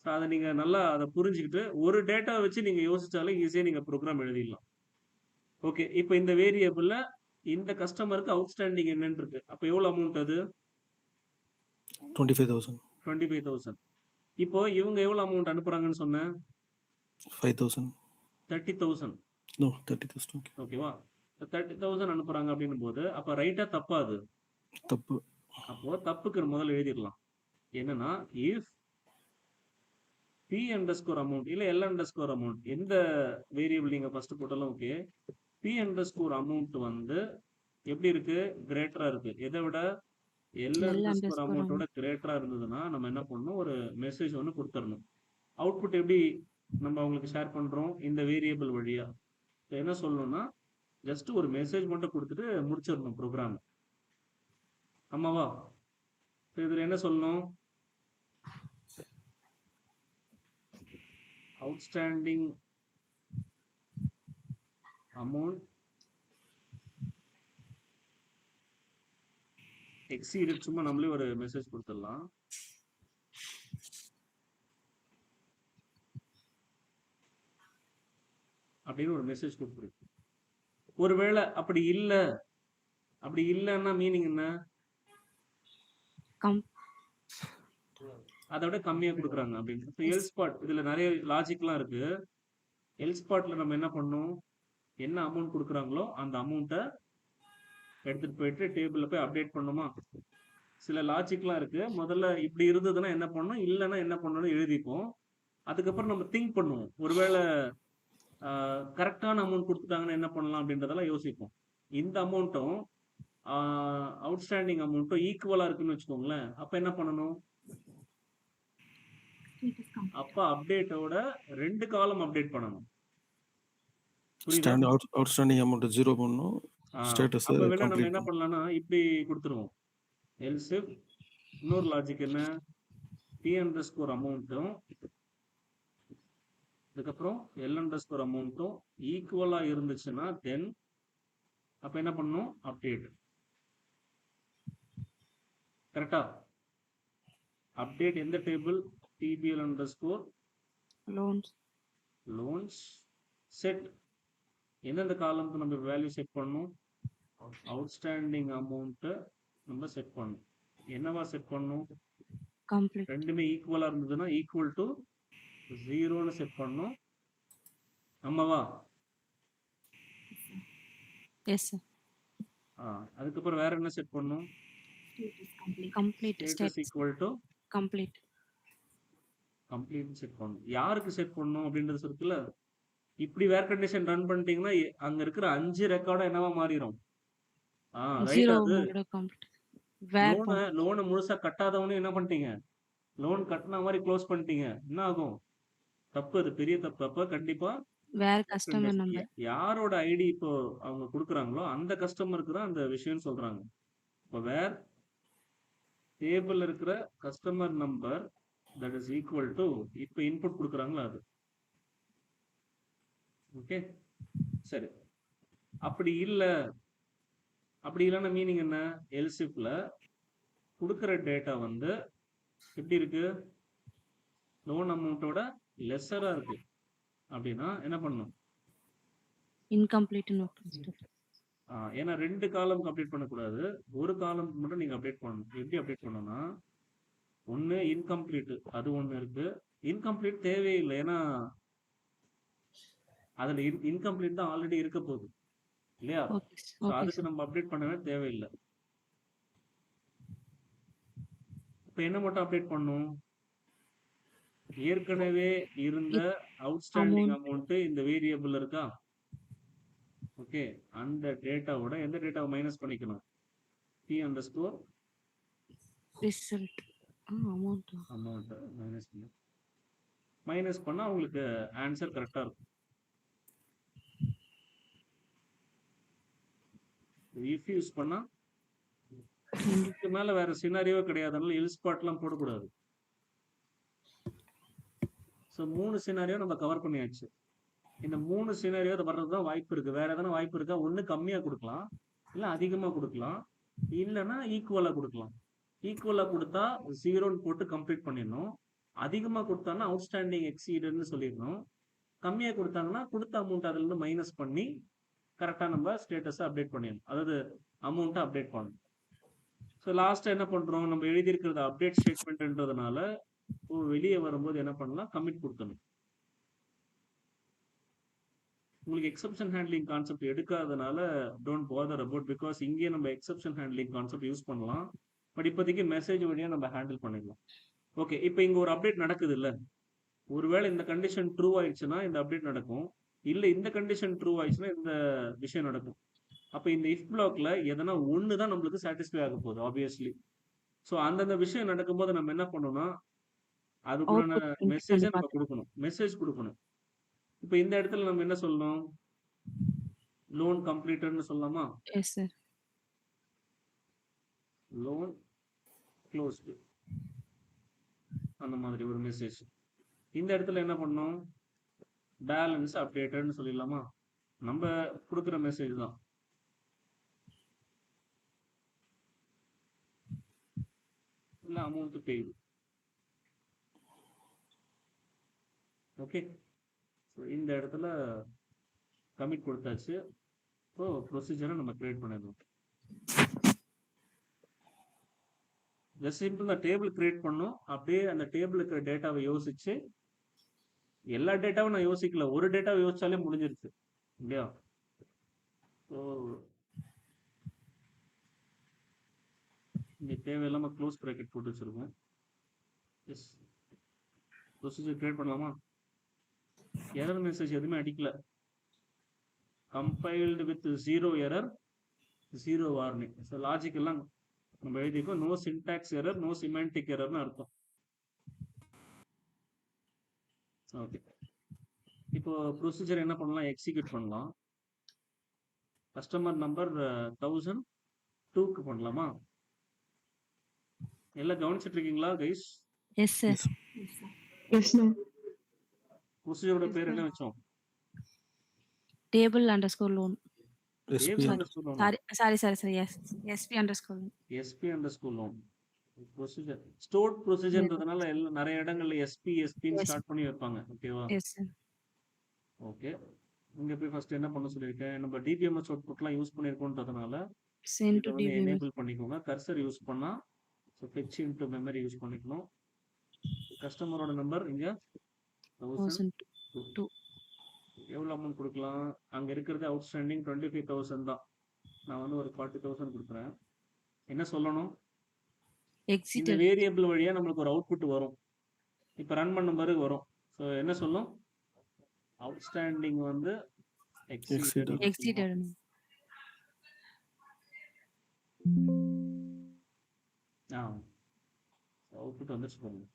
ஸோ அதை நீங்க நல்லா அதை புரிஞ்சுக்கிட்டு ஒரு டேட்டாவை வச்சு நீங்க யோசிச்சாலே ஈஸியா நீங்க ப்ரோக்ராம் எழுதிடலாம். ஓகே. இப்போ இந்த வேரியபிள்ல இந்த கஸ்டமருக்கு அவுட்ஸ்டாண்டிங் என்னன்னு இருக்கு. அப்போ எவ்வளவு அமௌண்ட் அது? 25,000. 25,000. இப்போ இவங்க எவ்வளவு அமௌண்ட் அனுப்புறாங்கன்னு சொன்னேன்? 5,000. 30,000. No, 30,000. ஓகேவா? 30,000 அனுப்புறாங்க அப்படின்னும் போது அப்ப ரைட்டா தப்பா அது? தப்பு. அப்போ தப்புக்கு முதல்ல எழுதிடலாம். என்னன்னா இஃப் p அண்டர்ஸ்கோர் அமௌண்ட் இல்லை l அண்டர்ஸ்கோர் அமௌண்ட் எந்த வேரியபிள் நீங்க ஃபர்ஸ்ட் போட்டாலும் ஓகே, p அண்டர்ஸ்கோர் அமௌண்ட் வந்து எப்படி இருக்கு, கிரேட்டரா இருக்கு. எதை விட l L அண்டர்ஸ்கோர் underscore அமௌண்ட்டோட கிரேட்டரா இருந்ததுன்னா நம்ம என்ன பண்ணணும், ஒரு மெசேஜ் ஒன்று கொடுத்துடணும். அவுட்புட் எப்படி நம்ம அவங்களுக்கு ஷேர் பண்றோம், இந்த வேரியபிள் வழியா. So என்ன சொல்லணும்னா ஜஸ்ட் ஒரு மெசேஜ் மட்டும் கொடுத்துட்டு முடிச்சிடணும் ப்ரோக்ராம். ஆமாவா? So இதுல என்ன சொல்லணும், அவுட்ஸ்டாண்டிங் அமௌண்ட் எக்ஸீடட், சும்மா நம்மளே ஒரு மெசேஜ் கொடுத்துடலாம். அப்படின்னு ஒரு மெசேஜ் கொடுத்துருக்கு. ஒருவேளை அப்படி இல்லைன்னா மீனிங் என்ன, அதை விட கம்மியா கொடுக்குறாங்க அப்படின்னு. எல்ஸ் பார்ட் இதுல நிறைய லாஜிக்லாம் இருக்கு. எல்ஸ் பார்ட்ல நம்ம என்ன பண்ணணும், என்ன அமௌண்ட் கொடுக்குறாங்களோ அந்த அமௌண்ட்டை எடுத்துட்டு போயிட்டு டேபிள்ல போய் அப்டேட் பண்ணுமா. சில லாஜிக்லாம் இருக்கு. முதல்ல இப்படி இருந்ததுன்னா என்ன பண்ணணும், இல்லைன்னா என்ன பண்ணணும்னு எழுதிப்போம். அதுக்கப்புறம் நம்ம திங்க் பண்ணுவோம், ஒருவேளை கரெக்டான அமௌண்ட் கொடுத்துட்டாங்கன்னா என்ன பண்ணலாம் அப்படின்றதெல்லாம் யோசிப்போம். இந்த அமௌண்ட்டும் அவுட்ஸ்டாண்டிங் அமௌண்ட்டும் ஈக்குவலா இருக்குன்னு வச்சுக்கோங்களேன். அப்ப என்ன பண்ணணும், அப்ப அப்டேட்டோட 2 காலம் அப்டேட் பண்ணணும். புரியுதா? அவுட்ஸ்டாண்டிங் அமௌண்ட் 0 பண்ணணும். ஸ்டேட்டஸ் அப்ப வேணா நம்ம என்ன பண்ணலாம்னா இப்படி கொடுத்துருவோம். எல்ஸ் இஃப் இன்னொரு லாஜிக் என்ன, p அண்டர்ஸ்கோர் அமௌண்ட்டும் அதுக்கப்புறம் l அண்டர்ஸ்கோர் அமௌண்ட்டும் ஈக்குவலா இருந்துச்சுன்னா தென் அப்ப என்ன பண்ணணும், அப்டேட். கரெக்டா? அப்டேட் எந்த table, tbl underscore loans set. எந்தெந்த காலம்க்கு நம்ம வேல்யூ செட் பண்ணணும், அவுட்ஸ்டாண்டிங் அமௌண்ட் நம்ம செட் பண்ணணும். என்னவா செட் பண்ணணும், ரெண்டுமே ஈக்குவலா இருந்ததுன்னா ஈக்குவல் டு 0ன்னு செட் பண்ணணும். ஆமாவா? Yes sir. அதுக்கப்புறம் வேற என்ன செட் பண்ணணும், status equal to complete set பண்ணணும். யாருக்கு செட் பண்ணணும் அப்படின்றது இருக்குல்ல. இப்படி வேர் கண்டிஷன் ரன் பண்ணிட்டீங்கன்னா அங்க இருக்கிற 5 ரெக்கார்டும் என்னவா மாறிடும். லோனை முழுசா கட்டாதவனே என்ன பண்ணிட்டீங்க, லோன் கட்டின மாதிரி க்ளோஸ் பண்ணிட்டீங்க. என்ன ஆகும், தப்பு, அது பெரிய தப்பு. அப்ப கண்டிப்பா வேற கஸ்டமர் நம்பர் யாரோட ஐடி இப்போ அவங்க கொடுக்குறாங்களோ அந்த கஸ்டமருக்கு தான் அந்த விஷயம் சொல்றாங்க. இப்போ வேர் டேபிள் இருக்கிற customer number that is equal to இப்போ இன்புட் கொடுக்குறாங்களா அது. ஓகே சரி. அப்படி இல்லைன்னா மீனிங் என்ன, எல்சிஃப்ல கொடுக்குற டேட்டா வந்து எப்படி இருக்கு, லோன் அமௌண்ட்டோட லெஸ்ஸரா இருக்கு அப்படின்னா என்ன பண்ணணும், இன்கம்ப்ளீட். ஏன்னா 2 காலம் அப்டேட் பண்ணக்கூடாது, ஒரு காலம் மட்டும் நீங்க அப்டேட் பண்ணணும். எப்படி அப்டேட் பண்ணணும்னா, ஒன்று இன்கம்ப்ளீட், அது ஒன்று இருக்கு. இன்கம்ப்ளீட் தேவையில்லை, ஏன்னா அதுல இன்கம்ப்ளீட் தான் ஆல்ரெடி இருக்க போகுது இல்லையா. அதுக்கு நம்ம அப்டேட் பண்ணவே தேவையில்லை. இப்ப என்ன மட்டும் அப்டேட் பண்ணும், ஏற்கனவே இருந்த அவுட்ஸ்டாண்டிங் அமௌண்ட் இந்த வேரியபிள் இருக்கா. ஓகே, அந்த டேட்டாவோட எந்த டேட்டாவை மைனஸ் பண்ணிக்கணும், p underscore result amount minus பண்ணா உங்களுக்கு ஆன்சர் கரெக்டா இருக்கும். இஃப் யூஸ் பண்ணா இதுக்கு மேல வேற சினாரியோவே கிடையாது, அதனால எல்ஸ் பார்ட்லாம் போடக்கூடாது. ஸோ 3 சினாரியோ நம்ம கவர் பண்ணியாச்சு. இந்த 3 சினாரியோ வர்றதுதான் வாய்ப்பு இருக்கு. வேற எதனா வாய்ப்பு இருக்கா, ஒண்ணு கம்மியா கொடுக்கலாம், இல்ல அதிகமா கொடுக்கலாம், இல்லைன்னா ஈக்குவலா கொடுக்கலாம். ஈக்குவலா கொடுத்தா 0ன்னு போட்டு கம்ப்ளீட் பண்ணிடணும். அதிகமா கொடுத்தாங்கன்னா அவுட்ஸ்டாண்டிங் எக்ஸீடட்னு சொல்லிடணும். கம்மியா கொடுத்தாங்கன்னா கொடுத்த அமௌண்ட் அதுல இருந்து மைனஸ் பண்ணி கரெக்டா நம்ம ஸ்டேட்டஸை அப்டேட் பண்ணிடணும், அதாவது அமௌண்ட்டை அப்டேட் பண்ணணும். ஸோ லாஸ்ட்டாக என்ன பண்ணுறோம், நம்ம எழுதியிருக்கிறது அப்டேட் ஸ்டேட்மெண்ட்ன்றதுனால வெளியே வரும்போது என்ன பண்ணலாம், கமிட் கொடுக்கணும். உங்களுக்கு எக்ஸப்ஷன் ஹேண்ட்லிங் கான்செப்ட் எடுக்காதனால டோன்ட் பாதர் அபவுட், பிகாஸ் இங்கே நம்ம எக்ஸப்ஷன் ஹேண்ட்லிங் கான்செப்ட் யூஸ் பண்ணலாம். பட் இப்போதைக்கு மெசேஜ் வழியா நம்ம ஹேண்டில் பண்ணிடலாம். ஓகே. இப்போ இங்க ஒரு அப்டேட் நடக்குது இல்ல? ஒருவேளை இந்த கண்டிஷன் ட்ரூ ஆயிடுச்சுன்னா இந்த அப்டேட் நடக்கும். இல்ல இந்த கண்டிஷன் ட்ரூ ஆயிடுச்சுன்னா இந்த விஷயம் நடக்கும். அப்ப இந்த இஃப் பிளாக்ல எதனா ஒண்ணு தான் நம்மளுக்கு சாட்டிஸ்ஃபை ஆக போகுது ஆப்வியஸ்லி. ஸோ அந்தந்த விஷயம் நடக்கும்போது நம்ம என்ன பண்ணணும்னா, அதுக்குள்ளான அவுட்புட் பிரிண்ட் மெசேஜ பண்ணி நம்ம பார்த்துக்கலாம். குடுக்கணும். மெசேஜ் குடுக்கணும். இப்ப இந்த இடத்துல நம்ம என்ன சொல்லணும்? லோன் கம்ப்ளீட்டட்ன்னு சொல்லலாமா? Yes sir. Loan closed. அந்த மாதிரி ஒரு மெசேஜ். இந்த இடத்துல என்ன பண்ணணும்? பேலன்ஸ் அப்டேட்டட்ன்னு சொல்லிடலாமா? நம்ம குடுக்குற மெசேஜ் தான். இல்ல அமௌண்ட் பெய்டு. ஓகே. ஸோ இந்த இடத்துல கமிட் கொடுத்தாச்சு. ஸோ ப்ரொசீஜரை நம்ம கிரியேட் பண்ணிடணும். ஜஸ்ட் சிம்பிள் தான் டேபிள் கிரியேட் பண்ணணும். அப்படியே அந்த டேபிள் இருக்கிற டேட்டாவை யோசிச்சு எல்லா டேட்டாவும் நான் யோசிக்கல. ஒரு டேட்டாவை யோசிச்சாலே முடிஞ்சிருச்சு இல்லையா? ஸோ இங்கே தேவையில்லாம க்ளோஸ் ப்ராக்கெட் போட்டு வச்சிருக்கோம். எஸ் ப்ரொசீஜர் கிரியேட் பண்ணலாமா? எரர் மெசேஜ் எதுவுமே அடிக்கல. Compiled with 0 error 0 warning. So logic எல்லாம் நம்ம எழுதிக்கோ. No syntax error no semantic எரர்னு அர்த்தம். ஓகே. இப்போ ப்ரொசீஜர் என்ன பண்ணலாம்? எக்ஸிக்யூட் பண்ணலாம். கஸ்டமர் நம்பர் 1002க்கு பண்ணலாமா? எல்லாம் கவனிச்சிட்டு இருக்கீங்களா guys? Yes sir. Yes yes ma'am. ப்ரொசீஜரோட பேர் என்ன வச்சோம்? Table underscore loan. SP table underscore loan. Sorry yes SP underscore loan. SP underscore loan. Procedure stored ப்ரொசீஜர்ன்றதுனால நிறைய இடங்கள்ல எஸ்பின்னு எஸ் ஸ்டார்ட் பண்ணி வைப்பாங்க. ஓகேவா? Yes sir. ஓகே. இங்க போய் ஃபர்ஸ்ட் என்ன பண்ண சொல்லியிருக்கேன்? நம்ம டிபிஎம்எஸ் அவுட்புட்லாம் யூஸ் பண்ணியிருக்கோன்றதுனால சென்ட் இதை டு வந்து டிபிஎம்எஸ். எனேபிள் பண்ணிக்கோங்க. கர்சர் யூஸ் பண்ணா so fetch into memory use பண்ணிக்கணும். கஸ்டமரோட நம்பர் இங்க 1002. 1002. எவ்வளோ அமௌண்ட் கொடுக்கலாம்? அங்க இருக்கிறது அவுட்ஸ்டாண்டிங் 25,000 தான். நான் வந்து ஒரு 40,000 கொடுக்குறேன். என்ன சொல்லணும்? இந்த எக்ஸிட்டட். வேரியபிள் வழியா நம்மளுக்கு ஒரு அவுட்புட் வரும். இப்போ ரன் பண்ணும் பிறகு வரும். ஸோ என்ன சொல்லும்? அவுட்ஸ்டாண்டிங் வந்து Exceeded. எக்ஸிட்டட். அவுட்புட் வந்துச்சு பாருங்க.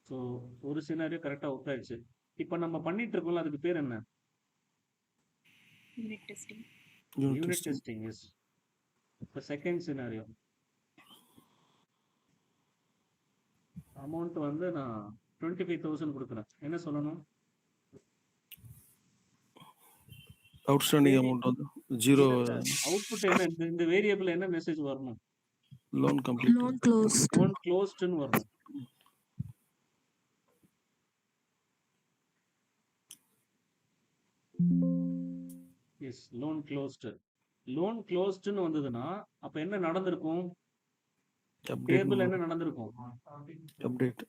ஸோ ஒரு சினாரியோ கரெக்டாக ஒர்க் ஆயிடுச்சு. இப்போ நம்ம பண்ணிட்டு இருக்கோம்ல அதுக்கு பேர் என்ன? Unit testing. Unit testing. Yes. இப்போ செகண்ட் சினாரியோ அமௌண்ட் வந்து நான் 25,000 கொடுக்குறேன். என்ன சொல்லணும்? அவுட்ஸ்டாண்டிங் அமௌண்ட் வந்து 0 அவுட்புட் என்ன? இந்த வேரியபிள் என்ன மெசேஜ் வரணும்? Loan complete. Loan closed. Loan க்ளோஸ்ட்னு வரணும். Yes loan closed. லோன் க்ளோஸ்ட்னு வந்ததுன்னா அப்ப என்ன நடந்திருக்கும்? டேபிள் என்ன நடந்திருக்கும்? அப்டேட்.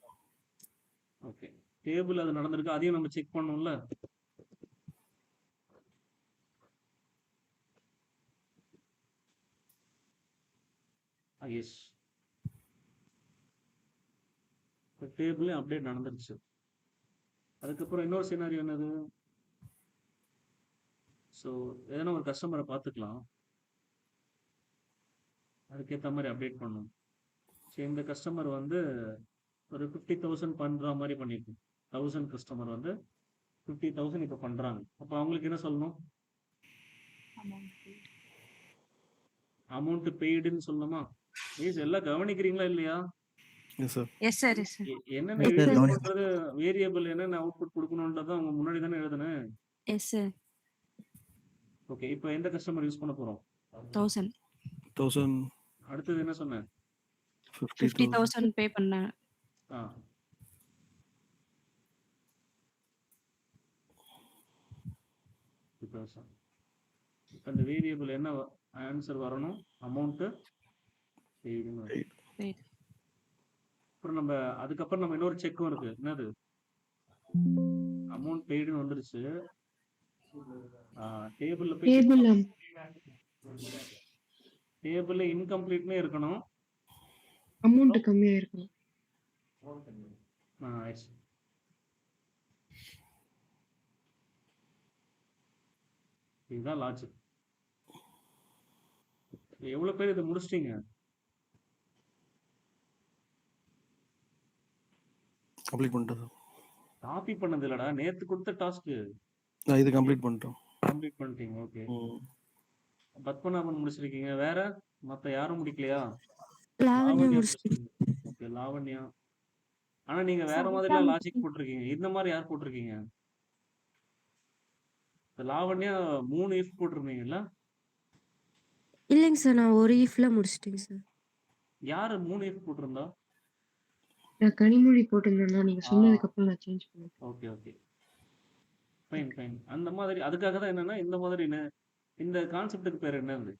ஓகே. டேபிள் அது நடந்திருக்கு. அதையும் நம்ம செக் பண்ணணும்ல. எஸ். டேபிள் அப்டேட் நடந்துருச்சு. அதுக்கப்புறம் இன்னொரு சினாரியோ என்னது? ஸோ எதனா ஒரு கஸ்டமரை பார்த்துக்கலாம். அதுக்கேற்ற மாதிரி அப்டேட் பண்ணணும். சரி இந்த கஸ்டமர் வந்து ஒரு 50,000 பண்ணுற மாதிரி பண்ணிருக்கோம். 1000 கஸ்டமர் வந்து 50,000 இப்போ பண்ணுறாங்க. அப்போ அவங்களுக்கு என்ன சொல்லணும்? அமௌண்ட் பெய்டுன்னு சொல்லணுமா? ப்ளீஸ் எல்லாம் கவனிக்கிறீங்களா இல்லையா? S sir. S sir. Yes sir. என்னென்ன எழுதணுன்றது வேரியபிள் என்னென்ன அவுட்புட் கொடுக்கணுன்றதை அவங்க முன்னாடி தானே எழுதுனேன். S sir. ஓகே. இப்போ எந்த கஸ்டமர் யூஸ் பண்ண போறோம்? 1000. 1000. அடுத்தது என்ன சொன்னேன்? 50,000 பே பண்ணேன். ஆ இப்போ இந்த வேரியபிள் என்ன ஆன்சர் வரணும்? அமௌண்ட்டு பெய்டுன்னு. Paid. அப்புறம் நம்ம அதுக்கப்புறம் நம்ம இன்னொரு செக்கும் இருக்கு. என்னது? அமௌண்ட் பெய்டுன்னு வந்துருச்சு. டேபிள்ல போய் டேபிள் டேபிள்ல இன்கம்ப்ளீட்னே இருக்கணும். அமௌண்ட் கம்மியா இருக்கும். ஆயிடுச்சு. இதுதான் லாஜிக். எவ்வளவு பேர் இதை முடிச்சிட்டீங்க? கம்ப்ளீட் பண்ணிட்டேன் காப்பி பண்ணது இல்லடா, நேத்து கொடுத்த டாஸ்க் சார். இது கம்ப்ளீட் பண்ணிட்டோம். கம்ப்ளீட் பண்ணிட்டீங்க. ஓகே, பத்மநாபன் முடிச்சிருக்கீங்க. வேற மத்த யாரும் முடிக்கலையா? லாவண்யா லாவண்யா முடிச்சிட்டேன். முடிச்சிருக்கீங்க. ஓகே, லாவண்யா. ஆனா நீங்க வேற மாதிரிலாம் லாஜிக் போட்டிருக்கீங்க. இந்த மாதிரி யார் போட்டிருக்கீங்க? லாவண்யா 3 இஃப் போட்டிருந்தீங்கல்ல? இல்லைங்க சார், நான் ஒரு இஃப்ல முடிச்சிட்டேங்க சார். யாரு 3 இஃப் போட்டிருந்தா? நான் கனிமொழி போட்டிருந்தேன்னா நீங்க சொன்னதுக்கு அப்புறம் நான் சேஞ்ச் பண்ணேன். Okay okay, fine fine. அந்த மாதிரி அதுக்காக தான் என்னன்னா, இந்த மாதிரி இந்த கான்செப்டுக்கு பேர் என்னது?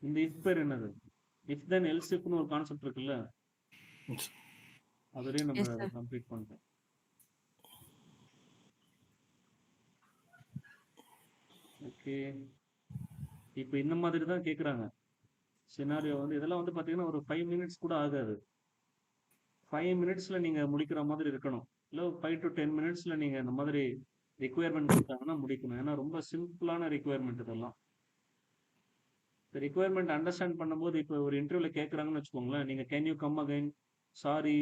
இந்த இஃப் பேர் என்னது? இஃப் தென் எல்ஸ் இஃப்னு ஒரு கான்செப்ட் இருக்குல்ல, அதுலயே நம்ம Yes, sir. கம்ப்ளீட் பண்ணிட்டோம். ஓகே, இப்போ இந்த மாதிரி தான் கேட்குறாங்க சினாரியோ. வந்து இதெல்லாம் வந்து பார்த்தீங்கன்னா ஒரு 5 மினிட்ஸ் கூட ஆகாது. 5 மினிட்ஸில் நீங்கள் முடிக்கிற மாதிரி இருக்கணும். இல்லை 5 to 10 மினிட்ஸில் நீங்கள் இந்த மாதிரி ரிக்குயர்மெண்ட் கொடுத்தாங்கன்னா முடிக்கணும். ஏன்னா ரொம்ப சிம்பிளான ரிக்குயர்மெண்ட் இதெல்லாம். இந்த ரிக்குயர்மெண்ட் அண்டர்ஸ்டாண்ட் பண்ணும்போது இப்போ ஒரு இன்டர்வியூவில் கேட்குறாங்கன்னு வச்சுக்கோங்களேன், நீங்கள் can you come again, sorry,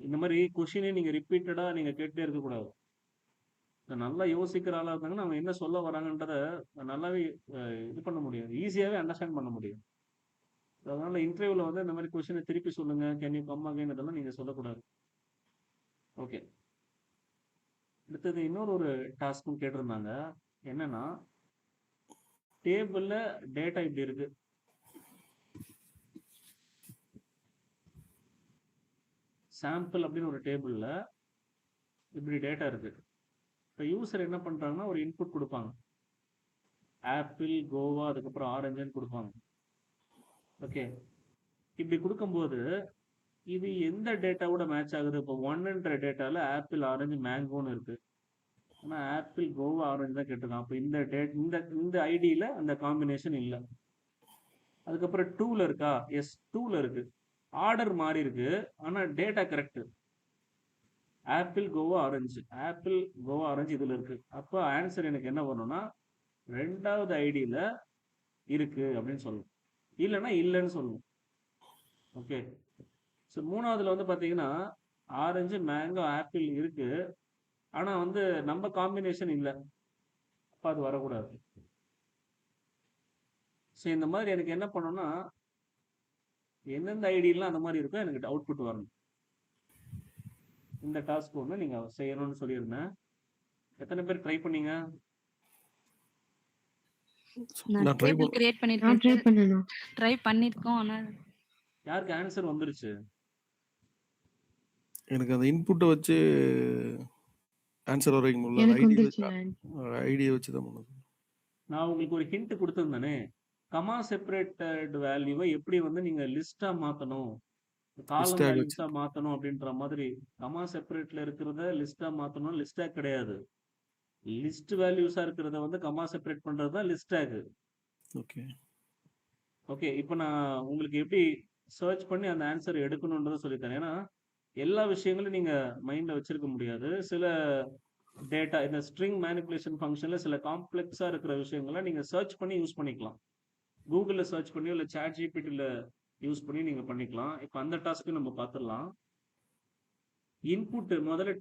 இந்த மாதிரி கொஷினே நீங்கள் ரிப்பீட்டடாக நீங்கள் கேட்டே இருக்கக்கூடாது. நல்லா யோசிக்கிற ஆளாக இருந்தாங்கன்னா அவங்க என்ன சொல்ல வராங்கன்றத நல்லாவே இது பண்ண முடியும், ஈஸியாகவே அண்டர்ஸ்டாண்ட் பண்ண முடியும். அதனால இன்டர்வியூவில் வந்து இந்த மாதிரி கொஷினை திருப்பி சொல்லுங்க, கேன் யூ கம் அகைன், இதெல்லாம் நீங்கள் சொல்லக்கூடாது. ஓகே, அடுத்தது இன்னொரு டாஸ்க்கும் கேட்டிருந்தாங்க. என்னன்னா, டேபிள்ல டேட்டா இப்படி இருக்கு. சாம்பிள் அப்படின்னு ஒரு டேபிள்ல இப்படி டேட்டா இருக்கு. இப்போ யூசர் என்ன பண்றாங்கன்னா ஒரு இன்புட் கொடுப்பாங்க. ஆப்பிள், கோவா, அதுக்கப்புறம் ஆரஞ்சுன்னு கொடுப்பாங்க. ஓகே, இப்படி கொடுக்கும்போது இது எந்த டேட்டாவோட மேட்ச் ஆகுது? இப்போ 1ன்ற டேட்டால ஆப்பிள், ஆரஞ்சு, மேங்கோன்னு இருக்கு. ஆனால் ஆப்பிள், கோவா, ஆரஞ்சு தான் கேட்டிருக்கான். அப்போ இந்த ஐடியில் அந்த காம்பினேஷன் இல்லை. அதுக்கப்புறம் 2ல இருக்கா? எஸ், 2ல இருக்கு. ஆர்டர் மாறி இருக்கு, ஆனால் data correct. Apple, Goa, orange, apple, Goa, orange இதில் இருக்கு. அப்போ ஆன்சர் எனக்கு என்ன வரணும்னா 2வது ஐடியில் இருக்கு அப்படின்னு சொல்லணும், இல்லைன்னா இல்லைன்னு சொல்லணும். ஓகே, ஸோ 3வதுல வந்து பார்த்தீங்கன்னா ஆரஞ்சு, மேங்கோ, ஆப்பிள் இருக்கு, ஆனால் வந்து நம்ம காம்பினேஷன் இல்லை. அப்போ அது வரக்கூடாது. ஸோ இந்த மாதிரி எனக்கு என்ன பண்ணணும்னா எந்தெந்த ஐடியெல்லாம் அந்த மாதிரி இருக்கோ எனக்கு அவுட்புட் வரணும். இந்த டாஸ்க் ஒன்று நீங்கள் செய்யணும்னு சொல்லியிருந்தேன். எத்தனை பேர் ட்ரை பண்ணீங்க? நான் நான் ட்ரை டேபிள் கிரியேட் நான் ட்ரை பண்ணிருக்கேன். பண்ணணும். ட்ரை பண்ணிருக்கோம். ஆனா யாருக்கு ஆன்சர் வந்துருச்சு? எனக்கு அந்த இன்புட்டை வச்சு ஆன்சர் வர வைக்க முடியல. எனக்கு ஐடி வந்துருச்சு. ஐடியை வச்சு தான் பண்ணது. நான் உங்களுக்கு ஒரு ஹிண்ட் கொடுத்துருந்தேனே, கமா செப்பரேட்டட் வேல்யூவை எப்படி வந்து நீங்க லிஸ்டா மாத்தணும், காலம் List tag வேல்யூஸா மாத்தணும் அப்படின்ற மாதிரி. கமா செப்பரேட்ல இருக்கிறத லிஸ்டா மாத்தணும், லிஸ்ட் டேக் கிடையாது. லிஸ்ட் வேல்யூஸா இருக்கிறத வந்து கமா செப்பரேட் பண்றது தான் லிஸ்ட் டேக். ஓகே, ஓகே, இப்போ நான் உங்களுக்கு எப்படி சர்ச் பண்ணி அந்த ஆன்சர் எடுக்கணுன்றதை சொல்லித்தரேன். ஏன்னா எல்லா விஷயங்களும் நீங்க மைண்ட்ல வச்சிருக்க முடியாது. சில டேட்டா இந்த ஸ்ட்ரிங் மேனிப்புலேஷன் ஃபங்க்ஷன்ல சில காம்ப்ளெக்ஸா இருக்கிற விஷயங்களை நீங்க சர்ச் பண்ணி யூஸ் பண்ணிக்கலாம். கூகுளில் சர்ச் பண்ணி இல்லை சாட் ஜிபிடியில் யூஸ் பண்ணி நீங்கள் பண்ணிக்கலாம். இப்போ அந்த டாஸ்க்கு நம்ம பார்த்துடலாம். இன்புட்டு முதல்ல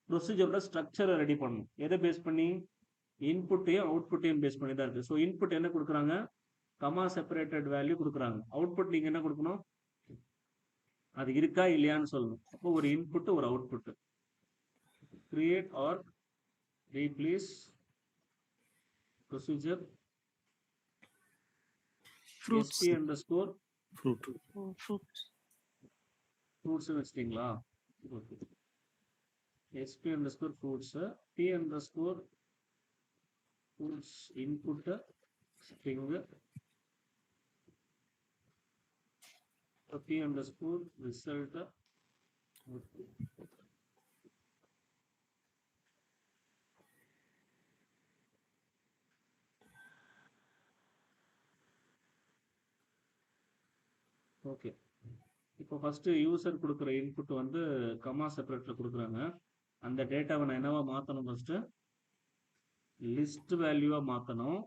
ப்ரொசீஜரோட ஸ்ட்ரக்சரை ரெடி பண்ணணும். எதை பேஸ் பண்ணி? இன்புட்டையும் அவுட்புட்டையும் பேஸ் பண்ணி தான் இருக்குது. ஸோ இன்புட் என்ன கொடுக்குறாங்க? கமா செப்பரேட்டட் வேல்யூ கொடுக்குறாங்க. அவுட்புட் நீங்கள் என்ன கொடுக்கணும்? அது இருக்கா இல்லையான்னு சொல்லணும். அப்போ ஒரு இன்புட்டு ஒரு output. Create or replace procedure fruits SP underscore fruit fruits வச்சிட்டீங்களா? Okay, SP underscore fruits, P underscore fruits input string, P underscore result. Okay. இப்போ ஃபர்ஸ்ட் யூசர் கொடுக்குற இன்புட் வந்து கமா செப்பரேட்ல கொடுக்குறாங்க. அந்த டேட்டாவை நான் என்னவா மாற்றணும்? ஃபர்ஸ்ட் லிஸ்ட் வேல்யூவா மாற்றணும்.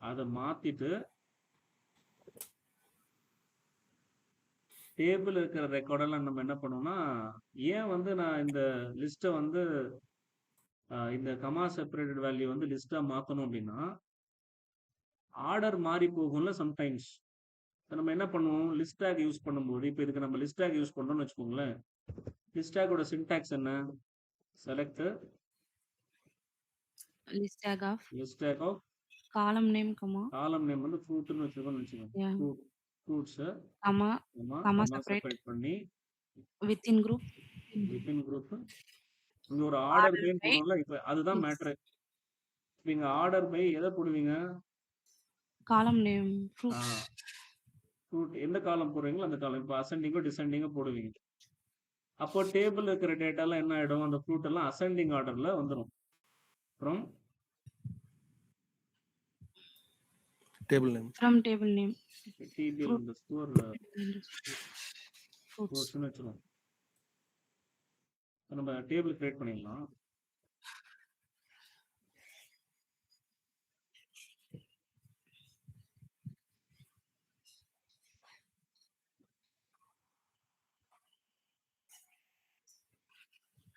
அதை மாத்திட்டு டேபிள் இருக்கிற ரெக்கார்டெல்லாம் நம்ம என்ன பண்ணோம்னா, ஏன் வந்து நான் இந்த லிஸ்ட்டை வந்து இந்த கமா செப்பரேட்டட் வேல்யூ வந்து லிஸ்ட்டா மாற்றணும் அப்படின்னா, ஆர்டர் மாறி போகும்ல சம்டைம்ஸ். நம்ம என்ன பண்ணுவோம்? லிஸ்ட் டேக் யூஸ் பண்ணும்போது, இப்போ இதுக்கு நம்ம லிஸ்ட் டேக் யூஸ் பண்ணோம்னு வச்சுக்கோங்களேன். லிஸ்ட் டேக்கோட சின்டாக்ஸ் என்ன? Select List tag of list take off column name, comma, காலம் நேம் வந்து ஃப்ரூட்னு வச்சுக்கோன்னு வச்சுக்கோங்க. yeah, fruits comma, comma separate separate பண்ணி within group, வித்தின் குரூப் இங்க ஒரு ஆர்டர் order பைன்னு by போடுறோம்ல, இப்போ அதுதான் yes, மேட்ரு. நீங்க ஆர்டர் பை எதை போடுவீங்க? column name, fruits, ஃப்ரூட் எந்த காலம் போடுறீங்களோ அந்த காலம். இப்போ அசெண்டிங்கோ டிசெண்டிங்கோ போடுவீங்க. அப்போ டேபிள் இருக்கிற டேட்டாலாம் என்ன ஆயிடும்? அந்த ஃப்ரூட் எல்லாம் அசெண்டிங் ஆர்டர்ல வந்துடும். From table name. from table name, DPL fruit, இந்த ஸ்கோர் fruits, ஃப்ரூட்ஸ்னு வச்சுருவோம். நம்ம டேபிள் கிரியேட் பண்ணிடலாம்.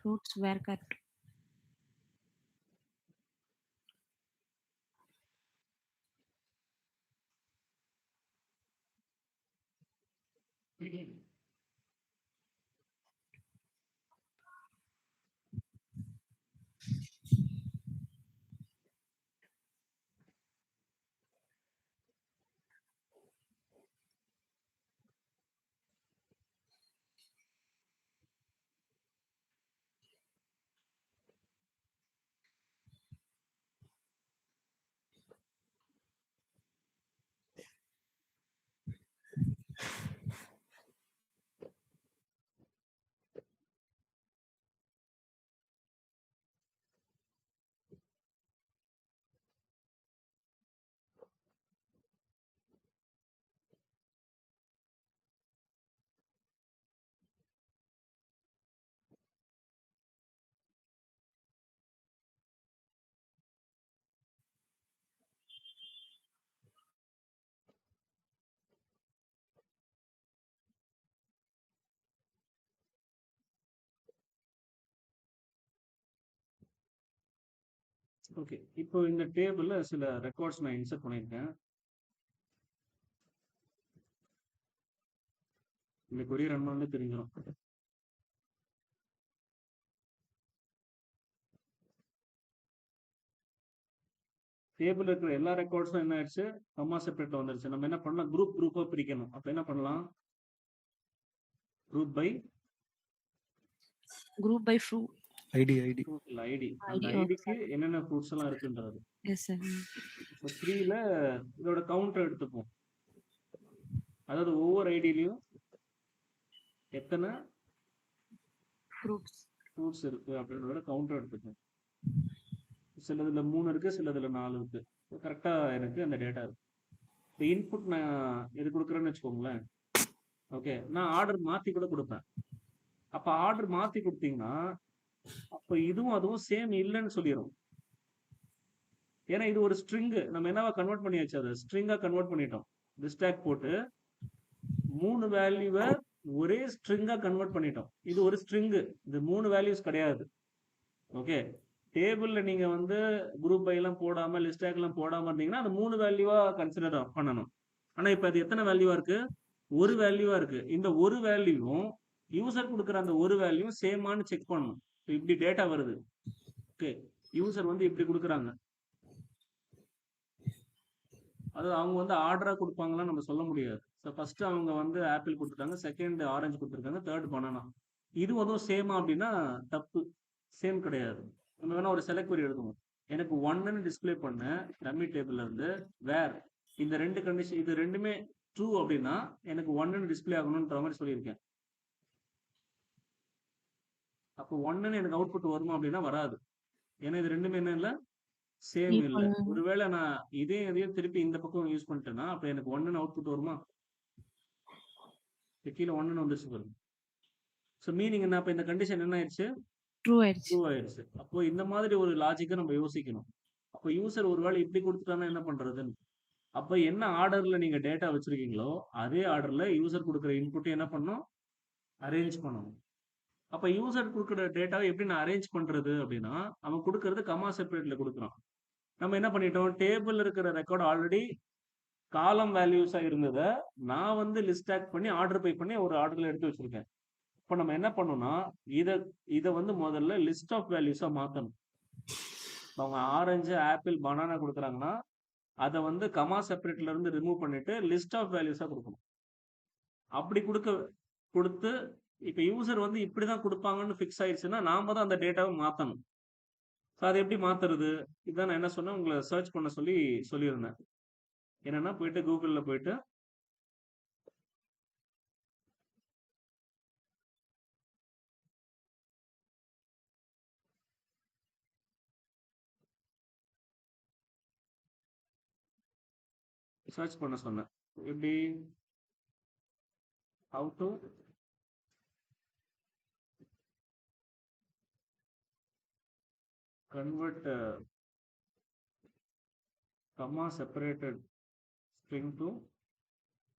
fruits were cut, okay. இப்போ இந்த டேபிள்ல சில ரெக்கார்ட்ஸ் நான் இன்சர்ட் பண்ணியிருக்கேன். இந்த கொரி ரன் பண்ணி தெரிஞ்சிடும். டேபிள் இருக்கிற எல்லா ரெக்கார்ட்ஸும் என்ன ஆயிடுச்சு? கமா செப்பரேட்ல வந்துருச்சு. நம்ம என்ன பண்ணலாம்? குரூப்பா பிரிக்கணும். அப்ப என்ன பண்ணலாம்? Group by group by fruit, ID ID. அந்த ID, okay, ஐடிக்கு என்னென்ன ஃப்ரூட்ஸ் எல்லாம் இருக்குன்றது. yes sir, இப்போ 3ல இதோட கவுண்டர் எடுத்துப்போம். அதாவது ஒவ்வொரு ஐடியிலையும் எத்தனை fruits, ஃப்ரூட்ஸ் இருக்கு அப்படின்றத கவுண்டர் எடுத்துப்போம். சிலதுல 3 இருக்கு, சிலதுல 4 இருக்கு. கரெக்டா எனக்கு அந்த டேட்டா இருக்கு. இப்போ இன்புட் நான் இது கொடுக்குறேன்னு வச்சுக்கோங்களேன். ஓகே, நான் ஆர்டர் மாத்தி கூட கொடுப்பேன். அப்ப ஆர்டர் மாத்தி கொடுத்தீங்கன்னா அப்ப இதுவும் அதுவும் சேம் இல்லைன்னு சொல்லிடும். ஏன்னா இது ஒரு ஸ்ட்ரிங், நம்ம என்னவா கன்வெர்ட் பண்ணியாச்சு? அதை ஸ்ட்ரிங்கா கன்வெர்ட் பண்ணிட்டோம். டிஸ்டாக் போட்டு 3 வேல்யூவை ஒரே ஸ்ட்ரிங்கா கன்வெர்ட் பண்ணிட்டோம். இது ஒரு ஸ்ட்ரிங், இது 3 வேல்யூஸ் கிடையாது. ஓகே, டேபிள்ல நீங்க வந்து குரூப் பை எல்லாம் போடாம லிஸ்டாக் எல்லாம் போடாம இருந்தீங்கன்னா அது 3 வேல்யூவா கன்சிடர் பண்ணணும். ஆனா இப்ப அது எத்தனை வேல்யூவா இருக்கு? ஒரு வேல்யூவா இருக்கு. இந்த ஒரு வேல்யூவும் யூசர் கொடுக்குற அந்த ஒரு வேல்யூவும் சேமானு செக் பண்ணணும். இப்படி டேட்டா வருது. ஓகே, யூசர் வந்து இப்படி கொடுக்குறாங்க. அது அவங்க வந்து ஆர்டரா கொடுப்பாங்களான்னு நம்ம சொல்ல முடியாது. ஸோ ஃபர்ஸ்ட் அவங்க வந்து ஆப்பிள் கொடுத்துட்டாங்க, செகண்ட் ஆரஞ்சு கொடுத்துருக்காங்க, தேர்ட் பனானா. இது அதுவும் சேமா அப்படின்னா தப்பு. சேம் கிடையாது. நம்ம வேணா ஒரு செலக்ட் query எழுதுவோம். எனக்கு 1ன்னு டிஸ்பிளே பண்ண டம்மி டேபிள்ல இருந்து வேர் இந்த ரெண்டு கண்டிஷன், இது ரெண்டுமே ட்ரூ அப்படின்னா எனக்கு 1ன்னு டிஸ்பிளே ஆகணும்ன்ற மாதிரி சொல்லியிருக்கேன். அப்போ 1ன்னு எனக்கு அவுட்புட் வருமா அப்படின்னா வராது. ஏன்னா இது ரெண்டுமே என்ன இல்லை? சேம் இல்லை. ஒருவேளை நான் இதையும் திருப்பி இந்த பக்கம் யூஸ் பண்ணிட்டேன்னா அப்ப எனக்கு 1ன்னு அவுட்புட் வருமா? கீழே 1ன்னு வந்துருச்சு பாருங்க. ஸோ மீனிங் என்ன? அப்போ இந்த கண்டிஷன் என்ன ஆயிடுச்சு? ட்ரூ ஆயிடுச்சு. ட்ரூ ஆயிடுச்சு. அப்போ இந்த மாதிரி ஒரு லாஜிக்கை நம்ம யோசிக்கணும். அப்போ யூசர் ஒருவேளை இப்படி கொடுத்துட்டானா என்ன பண்றதுன்னு. அப்போ என்ன ஆர்டர்ல நீங்க டேட்டா வச்சிருக்கீங்களோ அதே ஆர்டர்ல யூசர் கொடுக்குற இன்புட் என்ன பண்ணணும்? அரேஞ்ச் பண்ணணும். அப்போ யூசர் கொடுக்குற டேட்டாவை எப்படி நான் அரேஞ்ச் பண்றது அப்படின்னா, அவன் கொடுக்கறது கமா செப்பரேட்ல கொடுக்குறான். நம்ம என்ன பண்ணிட்டோம்? டேபிள் இருக்கிற ரெக்கார்டு ஆல்ரெடி காலம் வேல்யூஸா இருந்ததை நான் வந்து லிஸ்ட் ஆக்ட் பண்ணி ஆர்டர் பை பண்ணி ஒரு ஆர்டர்ல எடுத்து வச்சிருக்கேன். இப்போ நம்ம என்ன பண்ணணும்னா இதை வந்து முதல்ல லிஸ்ட் ஆஃப் வேல்யூஸா மாற்றணும். அவங்க ஆரஞ்சு, ஆப்பிள், பனானா கொடுக்குறாங்கன்னா அதை வந்து கமா செப்பரேட்ல இருந்து ரிமூவ் பண்ணிட்டு லிஸ்ட் ஆஃப் வேல்யூஸா கொடுக்கணும். அப்படி கொடுத்து இப்போ யூசர் வந்து இப்படிதான் கொடுப்பாங்கன்னு ஃபிக்ஸ் ஆயிடுச்சுன்னா நாம தான் அந்த டேட்டாவை மாற்றணும். ஸோ அதை எப்படி மாத்துறது? இதான் நான் என்ன சொன்னேன், உங்களை சர்ச் பண்ண சொல்லியிருந்தேன். என்னன்னா போயிட்டு கூகுளில் போயிட்டு சர்ச் பண்ண சொன்னேன். எப்படி how to convert comma separated string to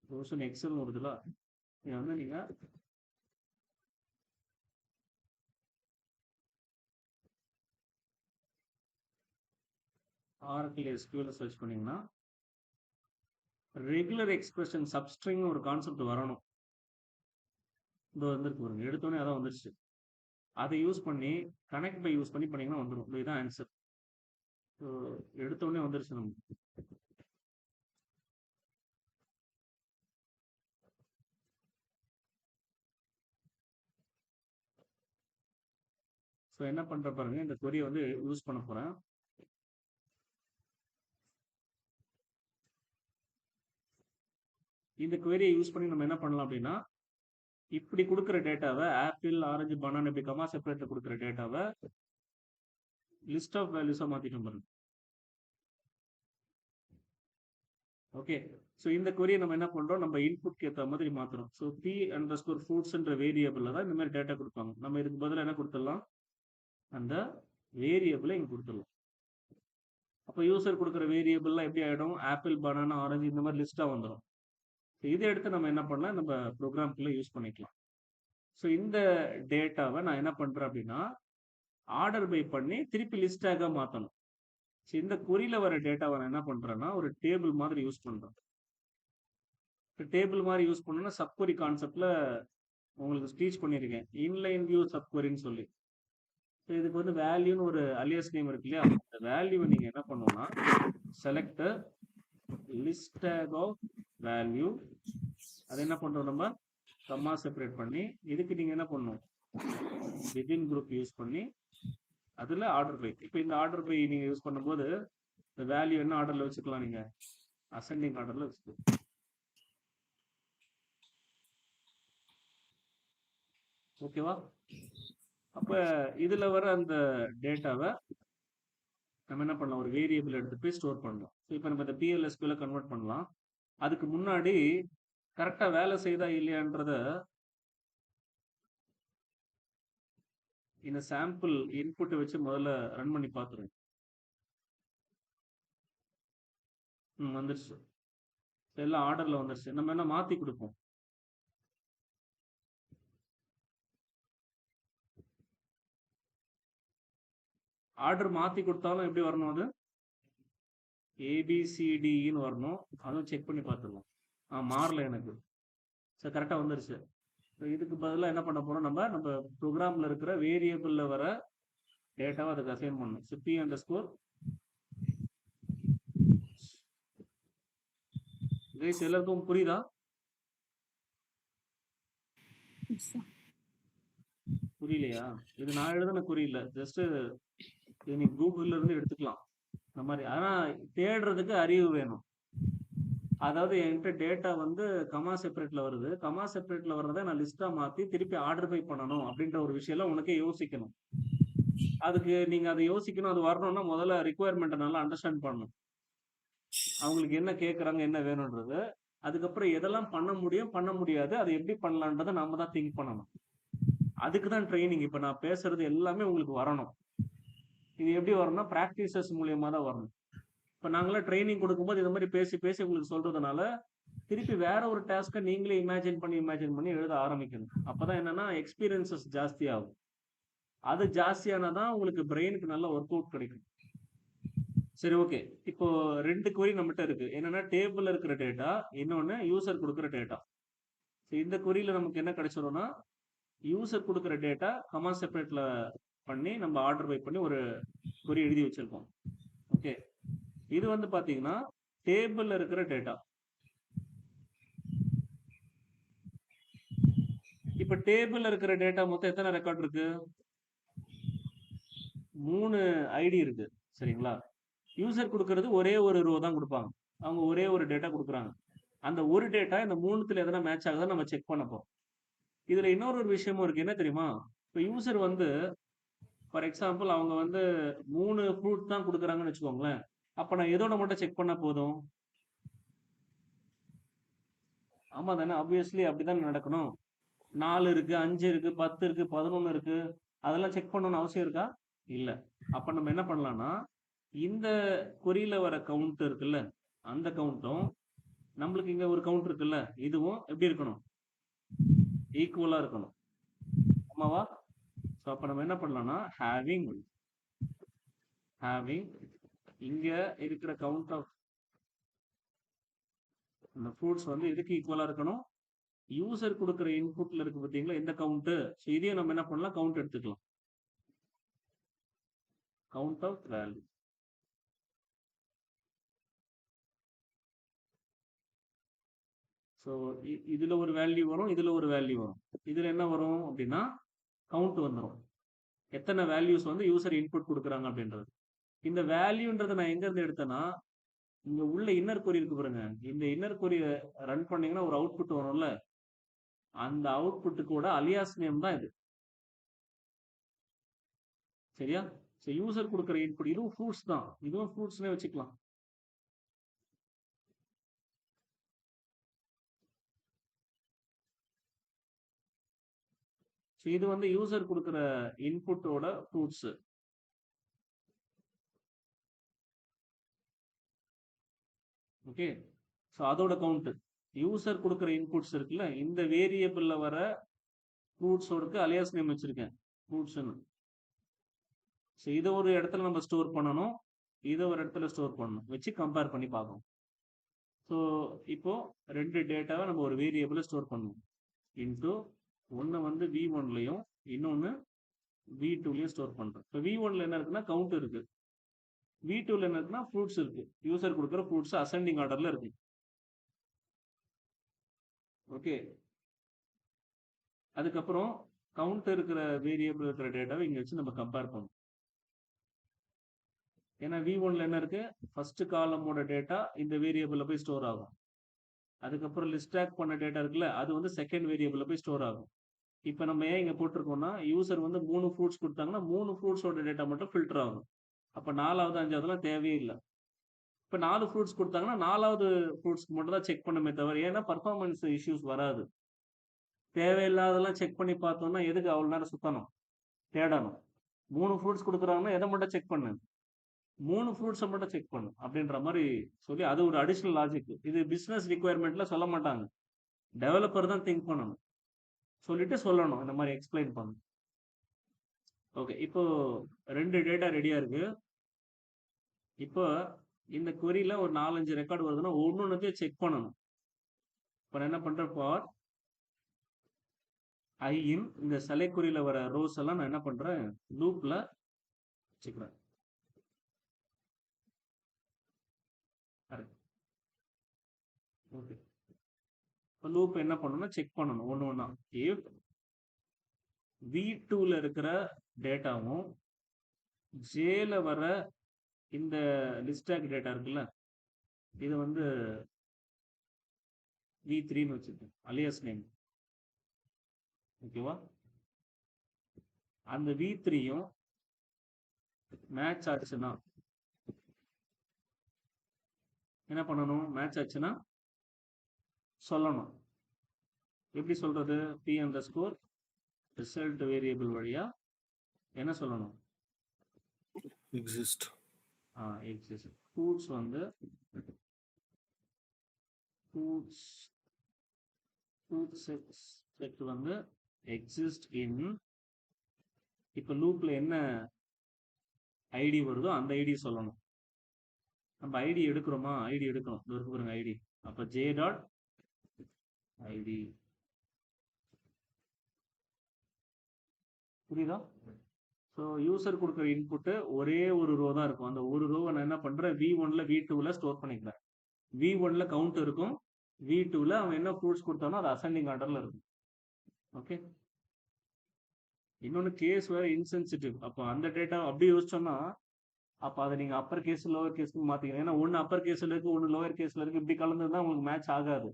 rows in excel வருதுல, இது வந்து நீங்க Oracle SQL சர்ச் பண்ணீங்கன்னா ரெகுலர் எக்ஸ்பிரஷன் சப்ஸ்ட்ரிங் ஒரு கான்செப்ட் வரணும். இது வந்துருக்கு பாருங்க, எடுத்தோடனே அதான் வந்துருச்சு. அதை யூஸ் பண்ணி கனெக்ட் பை யூஸ் பண்ணி பண்ணீங்கன்னா வந்துடும். இதுதான் ஆன்சர். ஸோ எடுத்தோடனே வந்துருச்சு நமக்கு. ஸோ என்ன பண்ற பாருங்க, இந்த கொரியை வந்து யூஸ் பண்ண போறேன். இந்த கொரியை யூஸ் பண்ணி நம்ம என்ன பண்ணலாம் அப்படின்னா, இப்படி கொடுக்குற டேட்டாவை ஆப்பிள், ஆரஞ்சு, பனானா இப்படி கமா செப்பரேட்ல கொடுக்குற டேட்டாவை லிஸ்ட் ஆஃப் வேல்யூஸா மாத்திட்டோம் பாருங்க. ஓகே, ஸோ இந்த கொரியை நம்ம என்ன பண்றோம், நம்ம இன்புட்க்கு ஏற்ற மாதிரி மாத்துறோம். ஸோ p_fruitsன்ற வேரியபிள்ல தான் இந்த மாதிரி டேட்டா கொடுப்பாங்க. நம்ம இதுக்கு பதிலாக என்ன கொடுத்துடலாம், அந்த வேரியபிளை இங்க கொடுத்துடலாம். அப்போ யூசர் கொடுக்குற வேரியபிள்லாம் எப்படி ஆகிடும், ஆப்பிள், பனானா, ஆரஞ்சு இந்த மாதிரி லிஸ்ட்டாக வந்துடும். இதை எடுத்து நம்ம என்ன பண்ணலாம், நம்ம ப்ரோக்ராம்குள்ளே யூஸ் பண்ணிக்கலாம். ஸோ இந்த டேட்டாவை நான் என்ன பண்ணுறேன் அப்படின்னா, ஆர்டர் பை பண்ணி திருப்பி லிஸ்டாக மாற்றணும். ஸோ இந்த கொரியில் வர டேட்டாவை நான் என்ன பண்ணுறேன்னா, ஒரு டேபிள் மாதிரி யூஸ் பண்ணுறேன். டேபிள் மாதிரி யூஸ் பண்ணோன்னா சப்கொரி கான்செப்டில் உங்களுக்கு ஸ்பீச் பண்ணியிருக்கேன், இன்லைன் வியூ சப்கொரின்னு சொல்லி. ஸோ இதுக்கு வந்து வேல்யூன்னு ஒரு அலியாஸ் நேம் இருக்கு இல்லையா, அந்த வேல்யூவை நீங்கள் என்ன பண்ணணும்னா select list take off value, அதை என்ன பண்ணுறோம் நம்ம கம்மா செப்பரேட் பண்ணி, இதுக்கு நீங்கள் என்ன பண்ணணும் வித்தின் குரூப் யூஸ் பண்ணி அதில் ஆர்டர் பை. இப்போ இந்த ஆர்டர் பை நீங்கள் யூஸ் பண்ணும்போது இந்த வேல்யூ என்ன ஆர்டரில் வச்சுக்கலாம், நீங்கள் அசெண்டிங் ஆர்டரில் வச்சுக்கலாம். ஓகேவா? அப்போ இதில் வர அந்த டேட்டாவை நம்ம என்ன பண்ணலாம், ஒரு வேரியபிள் எடுத்து போய் ஸ்டோர் பண்ணலாம். ஸோ இப்போ நம்ம இந்த PLSQL கன்வெர்ட் பண்ணலாம். அதுக்கு முன்னாடி கரெக்டாக வேலை செய்தா இல்லையான்றத இந்த சாம்பிள் இன்புட்டை வச்சு முதல்ல ரன் பண்ணி பார்த்துருங்க. வந்துருச்சு, எல்லாம் ஆர்டரில் வந்துருச்சு. நம்ம என்ன மாற்றி கொடுப்போம், ஆர்டர் மாற்றி கொடுத்தாலும் எப்படி வரணும், அது ABCDன்னு வரணும். அதுவும் செக் பண்ணி பார்த்துடலாம். மாறல எனக்கு. ஸோ கரெக்டாக வந்துருச்சு. இதுக்கு பதிலாக என்ன பண்ண போகிறோம், நம்ம ப்ரோக்ராமில் இருக்கிற வேரியபிளில் வர டேட்டாவை அதுக்கு அசைன் பண்ணணும். ஸோ p_, கைஸ் எல்லாருக்கும் புரியுதா? புரியலையா? இது நான் எழுதுன புரியல, ஜஸ்ட் இது நீ கூகுள்ல இருந்து எடுத்துக்கலாம் இந்த மாதிரி. ஆனால் தேடுறதுக்கு அறிவு வேணும். அதாவது என்கிட்ட டேட்டா வந்து கமா செப்பரேட்ல வருது, கமா செப்பரேட்ல வர்றதை நான் லிஸ்டா மாத்தி திருப்பி ஆர்டர் பை பண்ணணும் அப்படின்ற ஒரு விஷயம் உனக்கே யோசிக்கணும். அதுக்கு நீங்க அதை யோசிக்கணும். அது வரணும்னா முதல்ல ரிக்குவயர்மெண்ட்டை நல்லா அண்டர்ஸ்டாண்ட் பண்ணணும். அவங்களுக்கு என்ன கேட்குறாங்க, என்ன வேணுன்றது. அதுக்கப்புறம் எதெல்லாம் பண்ண முடியும், பண்ண முடியாது, அதை எப்படி பண்ணலான்றதை நாம தான் திங்க் பண்ணணும். அதுக்கு தான் ட்ரைனிங். இப்போ நான் பேசுறது எல்லாமே உங்களுக்கு வரணும். இது எப்படி வரணும்னா ப்ராக்டிசஸ் மூலியமா தான் வரணும். இப்போ நாங்களாம் ட்ரைனிங் கொடுக்கும்போது இந்த மாதிரி பேசி பேசி உங்களுக்கு சொல்றதுனால திருப்பி வேற ஒரு டாஸ்க்கை நீங்களே இமேஜின் பண்ணி எழுத ஆரம்பிக்கணும். அப்பதான் என்னன்னா எக்ஸ்பீரியன்சஸ் ஜாஸ்தி ஆகும். அது ஜாஸ்தியானதான் உங்களுக்கு பிரெயினுக்கு நல்ல ஒர்க் அவுட் கிடைக்கும். சரி, ஓகே. இப்போ 2 query நம்மகிட்ட இருக்கு. என்னன்னா டேபிள்ல இருக்கிற டேட்டா, இன்னொன்னு யூசர் கொடுக்குற டேட்டா. இந்த queryல நமக்கு என்ன கிடைச்சிடும்னா யூசர் கொடுக்குற டேட்டா கமா செப்பரேட்ல பண்ணி நம்ம ஆர்டர் பை பண்ணி ஒரு query எழுதி வச்சிருக்கோம். ஓகே, இது வந்து பாத்தீங்கன்னா டேபிள்ல இருக்கிற டேட்டா. இப்ப டேபிள்ல இருக்கிற டேட்டா மொத்தம் எத்தனை ரெக்கார்ட் இருக்கு? 3 ஐடி இருக்கு. சரிங்களா? யூசர் கொடுக்கறது ஒரே ஒரு ரோ தான் கொடுப்பாங்க. அவங்க ஒரே ஒரு டேட்டா கொடுக்குறாங்க. அந்த ஒரு டேட்டா இந்த 3த்துல எதனா மேட்ச் ஆகுதா நம்ம செக் பண்ண போறோம். இதுல இன்னொரு விஷயமும் இருக்கு. என்ன தெரியுமா? இப்போ யூசர் வந்து ஃபார் எக்ஸாம்பிள் அவங்க வந்து 3 ஃப்ரூட் தான் கொடுக்குறாங்கன்னு வச்சுக்கோங்களேன். அப்ப நான் எதோட மட்டும் செக் பண்ணா போதும்? ஆமா தானே? ஆப்வியஸ்லி அப்படிதான் நடக்கணும். 4 இருக்கு, 5 இருக்கு, 10 இருக்கு, 11 இருக்கு, அதெல்லாம் செக் பண்ணணும்னு அவசியம் இருக்கா? இல்ல. அப்ப நம்ம என்ன பண்ணலாம்னா இந்த குறியில வர கவுண்ட் இருக்குல்ல, அந்த கவுண்ட்டும் நம்மளுக்கு இங்க ஒரு கவுண்ட் இருக்குல்ல, இதுவும் எப்படி இருக்கணும்? ஈக்குவலா இருக்கணும். ஆமாவா? ஸோ அப்ப நம்ம என்ன பண்ணலாம்னா ஹேவிங் இங்க இருக்கிற கவுண்ட் ஆஃப் இந்த ஃப்ரூட்ஸ் வந்து எதுக்கு ஈக்குவலா இருக்கணும்? யூசர் கொடுக்குற இன்புட்ல இருக்கு பார்த்தீங்களா இந்த கவுண்ட். ஸோ இதையும் நம்ம என்ன பண்ணலாம்? கவுண்ட் எடுத்துக்கலாம். Count of value. ஸோ இதுல ஒரு வேல்யூ வரும், இதுல ஒரு வேல்யூ வரும். இதுல என்ன வரும் அப்படின்னா கவுண்ட் வந்துடும். எத்தனை வேல்யூஸ் வந்து யூசர் இன்புட் கொடுக்குறாங்க அப்படின்றது. இந்த வேல்யூன்றதை நான் எங்க இருந்து எடுத்தேன்னா இங்க உள்ள இன்னர் கொரி இருக்கு பாருங்க. இந்த இன்னர் கொரி ரன் பண்ணீங்கன்னா ஒரு அவுட்புட் வரும்ல, அந்த அவுட்புட்டு கூட அலியாஸ் நேம் தான் இது. சரியா? ஸோ யூசர் கொடுக்குற இன்புட் இதுவும் ஃப்ரூட்ஸ் தான், இதுவும் ஃப்ரூட்ஸ்னே வச்சுக்கலாம். ஸோ இது வந்து யூசர் கொடுக்குற இன்புட்டோட ஃப்ரூட்ஸ். ஓகே, ஸோ அதோட கவுண்ட். யூசர் கொடுக்குற இன்புட்ஸ் இருக்குல்ல, இந்த வேரியபிள்ல வர ஃப்ரூட்ஸோடுக்கு அலியாஸ் நேம் வச்சிருக்கேன் ஃப்ரூட்ஸ்னு. ஸோ இதை ஒரு இடத்துல நம்ம ஸ்டோர் பண்ணணும், இதை ஒரு இடத்துல ஸ்டோர் பண்ணணும், வச்சு கம்பேர் பண்ணி பார்க்கணும். ஸோ இப்போ 2 டேட்டாவை நம்ம ஒரு வேரியபிளை ஸ்டோர் பண்ணணும். இன்டூ ஒன்று வந்து V1லையும் இன்னொன்று V2லையும் ஸ்டோர் பண்ணுறோம். இப்போ V1ல என்ன இருக்குன்னா கவுண்ட் இருக்கு, V2ல என்ன இருக்குன்னா ஃப்ரூட்ஸ் இருக்கு. யூசர் கொடுக்குற ஃப்ரூட்ஸ் அசெண்டிங் ஆர்டர்ல இருக்கு. ஓகே, அதுக்கப்புறம் கவுண்ட் இருக்கிற வேரியபிள் இருக்கிற டேட்டாவை இங்க வச்சு நம்ம கம்பேர் பண்ணணும். ஏன்னா V1ல என்ன இருக்கு? ஃபர்ஸ்ட் காலமோட டேட்டா இந்த வேரியபிள்ல போய் ஸ்டோர் ஆகும். அதுக்கப்புறம் லிஸ்டாக் பண்ண டேட்டா இருக்குல்ல, அது வந்து செகண்ட் வேரியபிள்ல போய் ஸ்டோர் ஆகும். இப்போ நம்ம ஏன் இங்க போட்டிருக்கோம்னா யூசர் வந்து 3 ஃப்ரூட்ஸ் கொடுத்தாங்கன்னா 3 ஃப்ரூட்ஸோட டேட்டா மட்டும் ஃபில்டர் ஆகும். அப்போ 4வது 5வதுலாம் தேவையே இல்லை. இப்போ 4 ஃப்ரூட்ஸ் கொடுத்தாங்கன்னா 4வது ஃப்ரூட்ஸ்க்கு மட்டும் தான் செக் பண்ணுமே தவிர, ஏன்னா பர்ஃபார்மன்ஸ் இஷ்யூஸ் வராது. தேவையில்லாதெல்லாம் செக் பண்ணி பார்த்தோம்னா எதுக்கு அவ்வளோ நேரம் சுத்தணும், தேடணும். 3 ஃப்ரூட்ஸ் கொடுக்குறாங்கன்னா எதை மட்டும் செக் பண்ணு? 3 ஃப்ரூட்ஸை மட்டும் செக் பண்ணு அப்படின்ற மாதிரி சொல்லி அது ஒரு அடிஷ்னல் லாஜிக். இது பிஸ்னஸ் ரிக்குவயர்மெண்ட்ல சொல்ல மாட்டாங்க, டெவலப்பர் தான் திங்க் பண்ணணும். சொல்லிட்டு சொல்லணும், இந்த மாதிரி எக்ஸ்பிளைன் பண்ணணும். ஓகே, இப்போ 2 டேட்டா ரெடியா இருக்கு. இப்போ இந்த queryல ஒரு 4-5 ரெக்கார்டு வருதுன்னா ஒன்னொன்னுத்தையும் செக் பண்ணணும். இப்போ என்ன பண்றேன்? ஃபார் ஐ இன் இந்த செலக்ட் queryல வர ரோஸ் எல்லாம் நான் என்ன பண்றேன்? லூப்ல வச்சுக்கிறேன். ஓகே, இப்போ லூப் என்ன பண்ணணும்னா செக் பண்ணணும் ஒன்று ஒன்றா. இஃப் V2ல இருக்கிற டேட்டாவும் ஜேல வர இந்த லிஸ்டாக் டேட்டா இருக்குல்ல, இது வந்து V3ன்னு வச்சுருக்கேன் அலியாஸ் நேம். ஓகேவா? அந்த V3யும் மேட்ச் ஆச்சுன்னா என்ன பண்ணணும்? மேட்ச் ஆச்சுன்னா சொல்லணும். எப்படி சொல்றது? p அண்டர்ஸ்கோர் ரிசல்ட் வேரியபிள் வழியா என்ன சொல்லணும்? எக்ஸிஸ்ட். எக்ஸிஸ்ட். ஃபுட்ஸ் வந்து ஃபுட்ஸ் செட் வந்து எக்ஸிஸ்ட் இன், இப்போ லூப்ல என்ன ஐடி வருதோ அந்த ஐடி சொல்லணும். நம்ம ஐடி எடுக்கிறோமா? ஐடி எடுக்கணும். இது இருக்கு பாருங்க ஐடி. அப்ப ஜே டாட் ஐடி. புரியுதா? ஸோ யூசர் கொடுக்குற இன்புட்டு ஒரே ஒரு ரோ தான் இருக்கும். அந்த ஒரு ரோவை நான் என்ன பண்றேன், V1ல V2ல ஸ்டோர் பண்ணிக்கிறேன். V1ல கவுண்ட் இருக்கும், V2ல அவன் என்ன ஃப்ரூட்ஸ் கொடுத்தானோ அது அசெண்டிங் ஆர்டர்ல இருக்கும். ஓகே. இன்னொன்று கேஸ் வேற இன்சென்சிட்டிவ். அப்போ அந்த டேட்டா அப்படி யோசிச்சோம்னா அப்போ அதை நீங்கள் அப்பர் கேஸ் லோவர் கேஸ்க்கு மாற்றிக்கணும். ஏன்னா ஒன்று அப்பர் கேஸில் இருக்குது, ஒன்று லோவர் கேஸில் இருக்குது. இப்படி கலந்து தான் உங்களுக்கு மேட்ச் ஆகாது.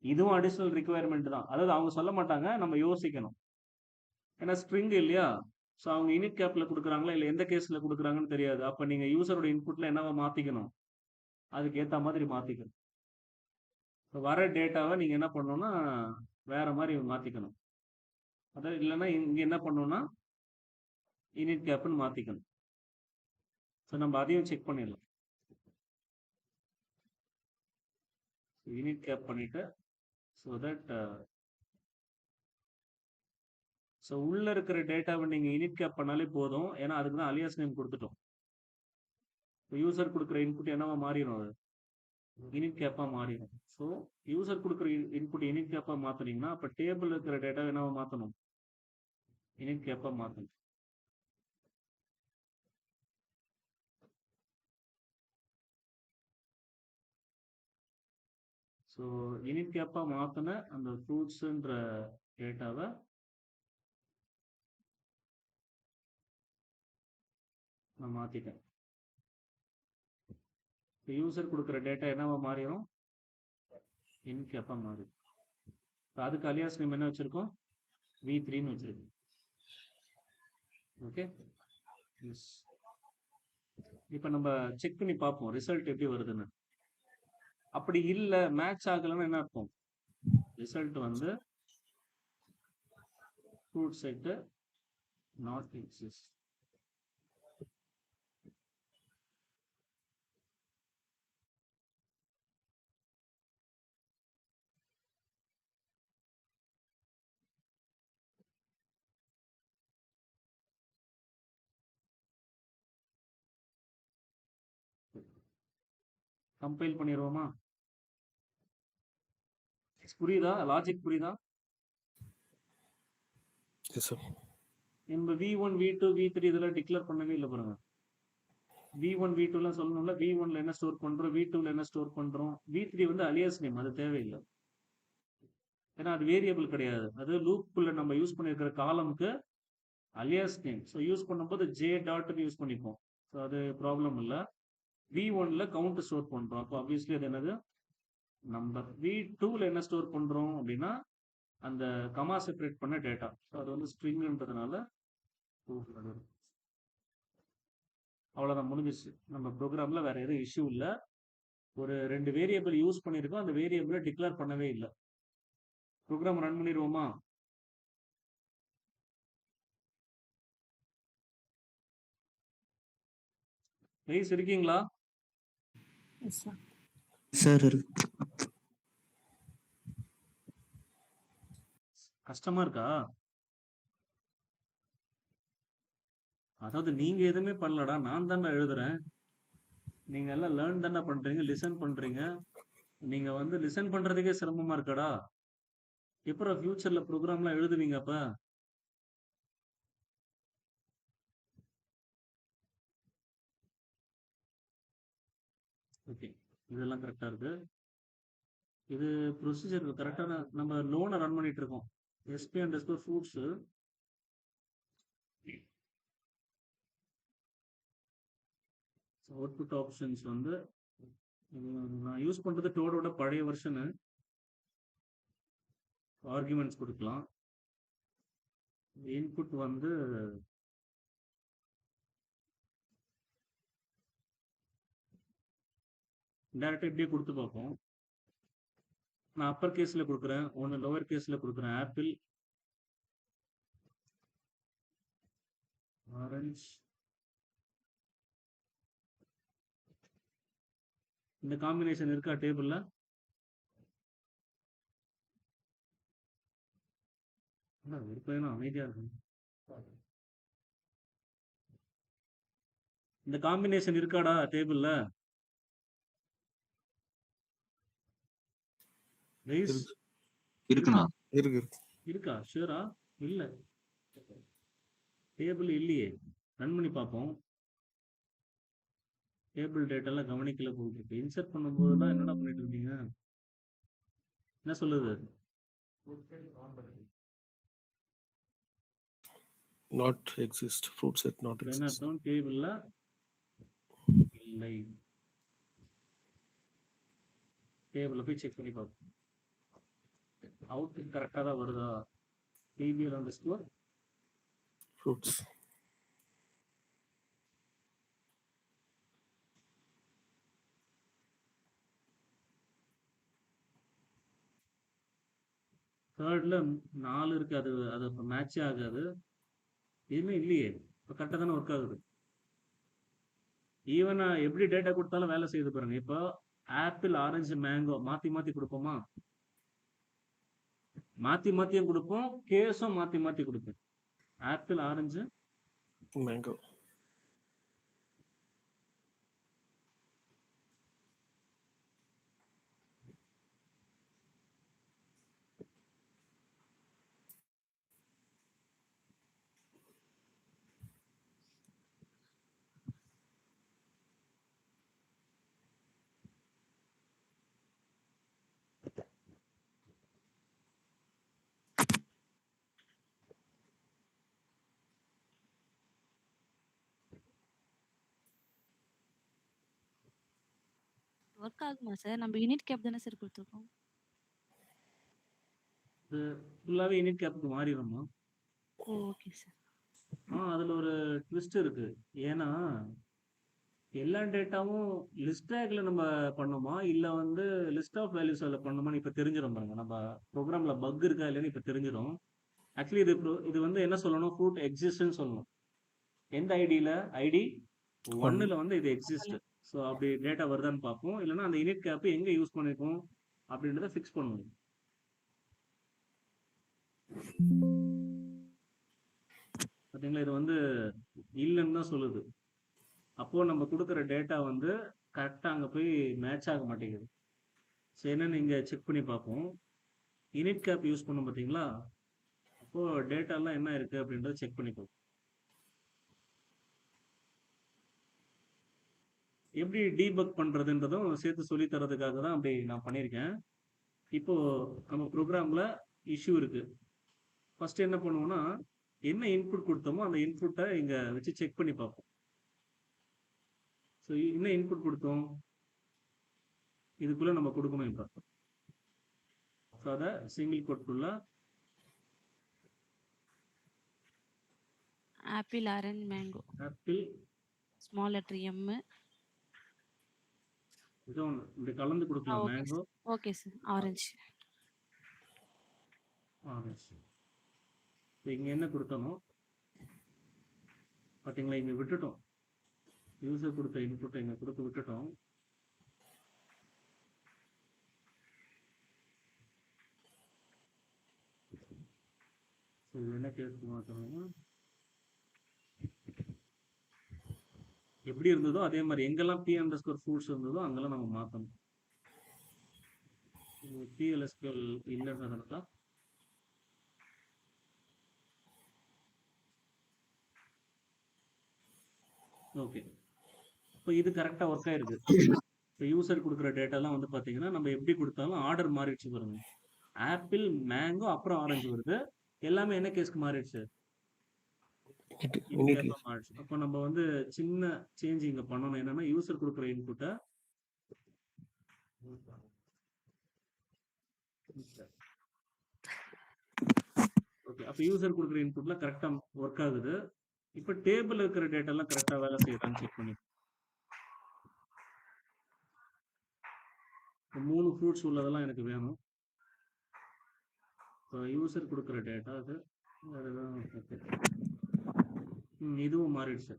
இதுவும் அடிஷ்னல் ரிக்குவயர்மெண்ட் தான். அதாவது அவங்க சொல்ல மாட்டாங்க, நம்ம யோசிக்கணும். ஏன்னா ஸ்ட்ரிங் இல்லையா? ஸோ அவங்க யூனிட் கேப்பில் கொடுக்குறாங்களா இல்லை எந்த கேஸில் கொடுக்குறாங்கன்னு தெரியாது. அப்போ நீங்கள் யூசரோட இன்புட்டில் என்னவா மாற்றிக்கணும், அதுக்கு ஏற்ற மாதிரி மாற்றிக்கணும். இப்போ வர டேட்டாவை நீங்கள் என்ன பண்ணணும்னா வேற மாதிரி மாற்றிக்கணும். அதாவது இல்லைன்னா இங்கே என்ன பண்ணணும்னா யூனிட் கேப்னு மாற்றிக்கணும். ஸோ நம்ம அதையும் செக் பண்ணிடலாம். யூனிட் கேப் பண்ணிட்டு ஸோ தட் ஸோ உள்ள இருக்கிற டேட்டாவை நீங்கள் யூனிட் கேப் பண்ணாலே போதும். ஏன்னா அதுக்கு தான் அலியாஸ் நேம் கொடுத்துட்டோம். இப்போ யூசர் கொடுக்குற இன்புட் என்னவா மாறிடும், அது யூனிட் கேப்பாக மாறிடும். ஸோ யூசர் கொடுக்குற இன்புட் யூனிட் கேப்பாக மாற்றினீங்கன்னா அப்போ டேபிள் இருக்கிற டேட்டாவை என்னவா மாற்றணும், யூனிட் கேப்பாக மாற்றணும். ஸோ யூனிட் கேப்பாக மாற்றின அந்த ஃப்ரூட்ஸுன்ற டேட்டாவை நான் மாற்றிட்டேன். இப்போ யூசர் கொடுக்குற டேட்டா என்னவா மாறிடும், யூனிட் கேப்பாக மாறிடும். அதுக்கு அலியாஸ் நேம் என்ன வச்சுருக்கோம், V3ன்னு வச்சுருக்கோம். ஓகே. எஸ். இப்போ நம்ம செக் பண்ணி பார்ப்போம் ரிசல்ட் எப்படி வருதுன்னு. அப்படி இல்லை மேட்ச் ஆகலைன்னா என்ன அர்த்தம், ரிசல்ட் வந்து fruit set not exist. Compile பண்ணிடுவோமா? புரியுதா? லாஜிக் புரியுதா? Yes sir. நம்ம V1 V2 V3 இதெல்லாம் டிக்ளேர் பண்ணவே இல்லை பாருங்க. V1 V2லாம் சொல்லணும்ல. V1ல என்ன ஸ்டோர் பண்றோம், V2ல என்ன ஸ்டோர் பண்றோம். V3 வந்து அலியாஸ் நேம், அது தேவையில்லை. ஏன்னா அது வேரியபிள் கிடையாது, அது லூப்புக்குள்ள நம்ம யூஸ் பண்ணியிருக்கிற காலமுக்கு அலியாஸ் நேம். ஸோ யூஸ் பண்ணும்போது ஜே டாட்னு யூஸ் பண்ணிப்போம். ஸோ அது ப்ராப்ளம் இல்லை. V1ல கவுண்ட் ஸ்டோர் பண்றோம். அப்போ ஆப்வியஸ்லி அது என்னது, நம்பர். V2ல என்ன ஸ்டோர் பண்றோம் அப்படின்னா அந்த கமா செப்பரேட் பண்ண டேட்டா. ஸோ அது வந்து ஸ்ட்ரிங்ன்றதுனால அவ்வளோதான், முடிஞ்சிச்சு. நம்ம ப்ரோக்ராம்ல வேற எதுவும் இஷ்யூ இல்லை. ஒரு 2 வேரியபிள் யூஸ் பண்ணியிருக்கோம், அந்த வேரியபிளை டிக்ளேர் பண்ணவே இல்லை. ப்ரோக்ராம் ரன் பண்ணிடுவோமா? ரைஸ் இருக்கீங்களா? Yes sir. சார் கஷ்டமா இருக்கா? அதாவது நீங்க எதுவுமே பண்ணலடா, நான் தானே எழுதுறேன். நீங்க எல்லாம் லேர்ன் தானே பண்றீங்க, லிசன் பண்றீங்க. நீங்க வந்து லிசன் பண்றதுக்கே சிரமமா இருக்காடா, எப்போ ஃபியூச்சர்ல ப்ரோக்ராம்லாம் எழுதுவீங்க அப்ப? ஓகே, இதெல்லாம் கரெக்டா இருக்கு. இது ப்ரொசீஜர் கரெக்டான. நம்ம லோனை ரன் பண்ணிட்டு இருக்கோம். SP_fruits அவுட்புட் ஆப்ஷன்ஸ் வந்து நான் யூஸ் பண்றது டோடோட பழைய வெர்ஷனு. ஆர்குமெண்ட்ஸ் கொடுக்கலாம். இன்புட் வந்து டைரக்டா இப்படியே கொடுத்து பார்ப்போம். நான் அப்பர் கேஸ்ல கொடுக்குறேன், ஒன்று லோவர் கேஸ்ல கொடுக்குறேன். Apple, orange. இந்த காம்பினேஷன் இருக்கா டேபிள்ல? ஒரு பையனும் அமைதியா இருக்கு. இந்த காம்பினேஷன் இருக்காடா டேபிள்ல? ரைஸ் இருக்கு இருக்குண்ணா. இருக்கு இருக்கு. இருக்கா? ஷூரா? இல்ல, டேபிள் இல்லையே. ரன் பண்ணி பார்ப்போம். டேபிள் டேட்டாலாம் கவனிக்கல போயிட்டு இன்சர்ட் பண்ணும்போது தான் என்னடா பண்ணிட்டு இருக்கீங்க? என்ன சொல்லுது? Not exist. Fruit set not என்ன எக்ஸிஸ்ட். அர்த்தம்? டேபிள்ல இல்லை. டேபிள்ல போய் செக் பண்ணி பார்ப்போம். அவுட்புட் கரெக்டாக தான் வருதா? DPL underscore fruits. தேர்ட்ல 4 இருக்கு. அது அது இப்போ மேட்சே ஆகாது. எதுவுமே இல்லையே. இப்போ கரெக்டாக தானே ஒர்க் ஆகுது. ஈவன் எப்படி டேட்டா கொடுத்தாலும் வேலை செய்யுது பாருங்க. இப்போ ஆப்பிள், ஆரஞ்சு, மேங்கோ மாற்றி மாற்றி கொடுப்போமா? மாற்றி மாற்றியும் கொடுப்போம், கேஸும் மாற்றி மாற்றி கொடுப்பேன். Apple, orange, mango. ஒர்க் ஆகுமா சார்? நம்ம யூனிட் கேப் தானே சார் கொடுத்துருக்கோம். இது ஃபுல்லாகவே யூனிட் கேப்புக்கு மாறிடுமா? Okay sir. அதில் ஒரு ட்விஸ்ட் இருக்கு. ஏன்னா எல்லா டேட்டாவும் லிஸ்ட் டேக்ல நம்ம பண்ணோமா, இல்லை வந்து லிஸ்ட் ஆஃப் வேல்யூஸ் அதில் பண்ணோமான்னு இப்போ தெரிஞ்சிடும் பாருங்க. நம்ம ப்ரோக்ராமில் பக் இருக்கா இல்லைன்னு இப்போ தெரிஞ்சிடும். ஆக்சுவலி இது வந்து என்ன சொல்லணும்? ஃப்ரூட் எக்ஸிஸ்ட்னு சொல்லணும். எந்த ஐடியில்? ஐடி 1ல் வந்து இது எக்ஸிஸ்ட். ஸோ அப்படி டேட்டா வருதான்னு பார்ப்போம். இல்லைன்னா அந்த யூனிட் கேப் எங்கே யூஸ் பண்ணிருக்கோம் அப்படின்றத ஃபிக்ஸ் பண்ணணும். பார்த்தீங்களா, இது வந்து இல்லைன்னு தான் சொல்லுது. அப்போது நம்ம கொடுக்குற டேட்டா வந்து கரெக்டாக அங்கே போய் மேட்ச் ஆக மாட்டேங்குது. ஸோ என்னன்னு இங்கே செக் பண்ணி பார்ப்போம். யூனிட் கேப் யூஸ் பண்ணோம் பார்த்தீங்களா? அப்போது டேட்டாலாம் என்ன இருக்குது அப்படின்றத செக் பண்ணிப்போம். எப்படி டீபக் பண்ணுறதுன்றதும் சேர்த்து சொல்லி தரதுக்காக தான் அப்படி நான் பண்ணியிருக்கேன். இப்போது நம்ம ப்ரோக்ராமில் இஷ்யூ இருக்குது. ஃபஸ்ட்டு என்ன பண்ணுவோம்னா, என்ன இன்புட் கொடுத்தோமோ அந்த இன்புட்டை இங்கே வச்சு செக் பண்ணி பார்ப்போம். ஸோ என்ன இன்புட் கொடுத்தோம்? இதுக்குள்ளே நம்ம கொடுக்கணும். இப்போ ஸோ அதை சிங்கிள் கோட்குள்ள apple, orange, mango. Apple, small letter M. இதோ ஒன்று இப்படி கலந்து கொடுக்கலாம். Okay mango, okay sir. Orange. Orange. இப்போ இங்கே என்ன கொடுத்தோமோ பார்த்தீங்களா, இங்கே விட்டுட்டோம். யூசர் கொடுத்த இன்புட்டை இங்கே கொடுத்து விட்டுட்டோம். ஸோ இது என்ன கேஸ் மாற்றணும்? எப்படி இருந்ததோ அதே மாதிரி எங்கெல்லாம் p_fruits இருந்ததோ அங்கெல்லாம் நம்ம மாற்றணும். PLSQL இல்லைன்றதுனால ஓகே. இப்போ இது கரெக்டாக ஒர்க் ஆயிருக்கு. இப்போ யூசர் கொடுக்குற டேட்டாலாம் வந்து பார்த்தீங்கன்னா நம்ம எப்படி கொடுத்தாலும் ஆர்டர் மாறிடுச்சு பாருங்க. ஆப்பிள், மேங்கோ, அப்புறம் ஆரஞ்சு வருது. எல்லாமே என்ன கேஸ்க்கு மாறிடுச்சு? மாறிடுச்சு. அப்போ நம்ம வந்து சின்ன சேஞ்ச் இங்கே பண்ணணும். என்னன்னா யூசர் கொடுக்குற இன்புட்டை ஓகே. அப்போ யூசர் கொடுக்குற இன்புட்ல கரெக்டாக ஒர்க் ஆகுது. இப்போ டேபிள் இருக்கிற டேட்டாலாம் கரெக்டாக வேலை செய்யுதான்னு செக் பண்ணி 3 ஃப்ரூட்ஸ் உள்ளதெல்லாம் எனக்கு வேணும். இப்போ யூசர் கொடுக்குற டேட்டா அது வேறு எதுவும் ஓகே. இதுவும் மாறிடுச்சு.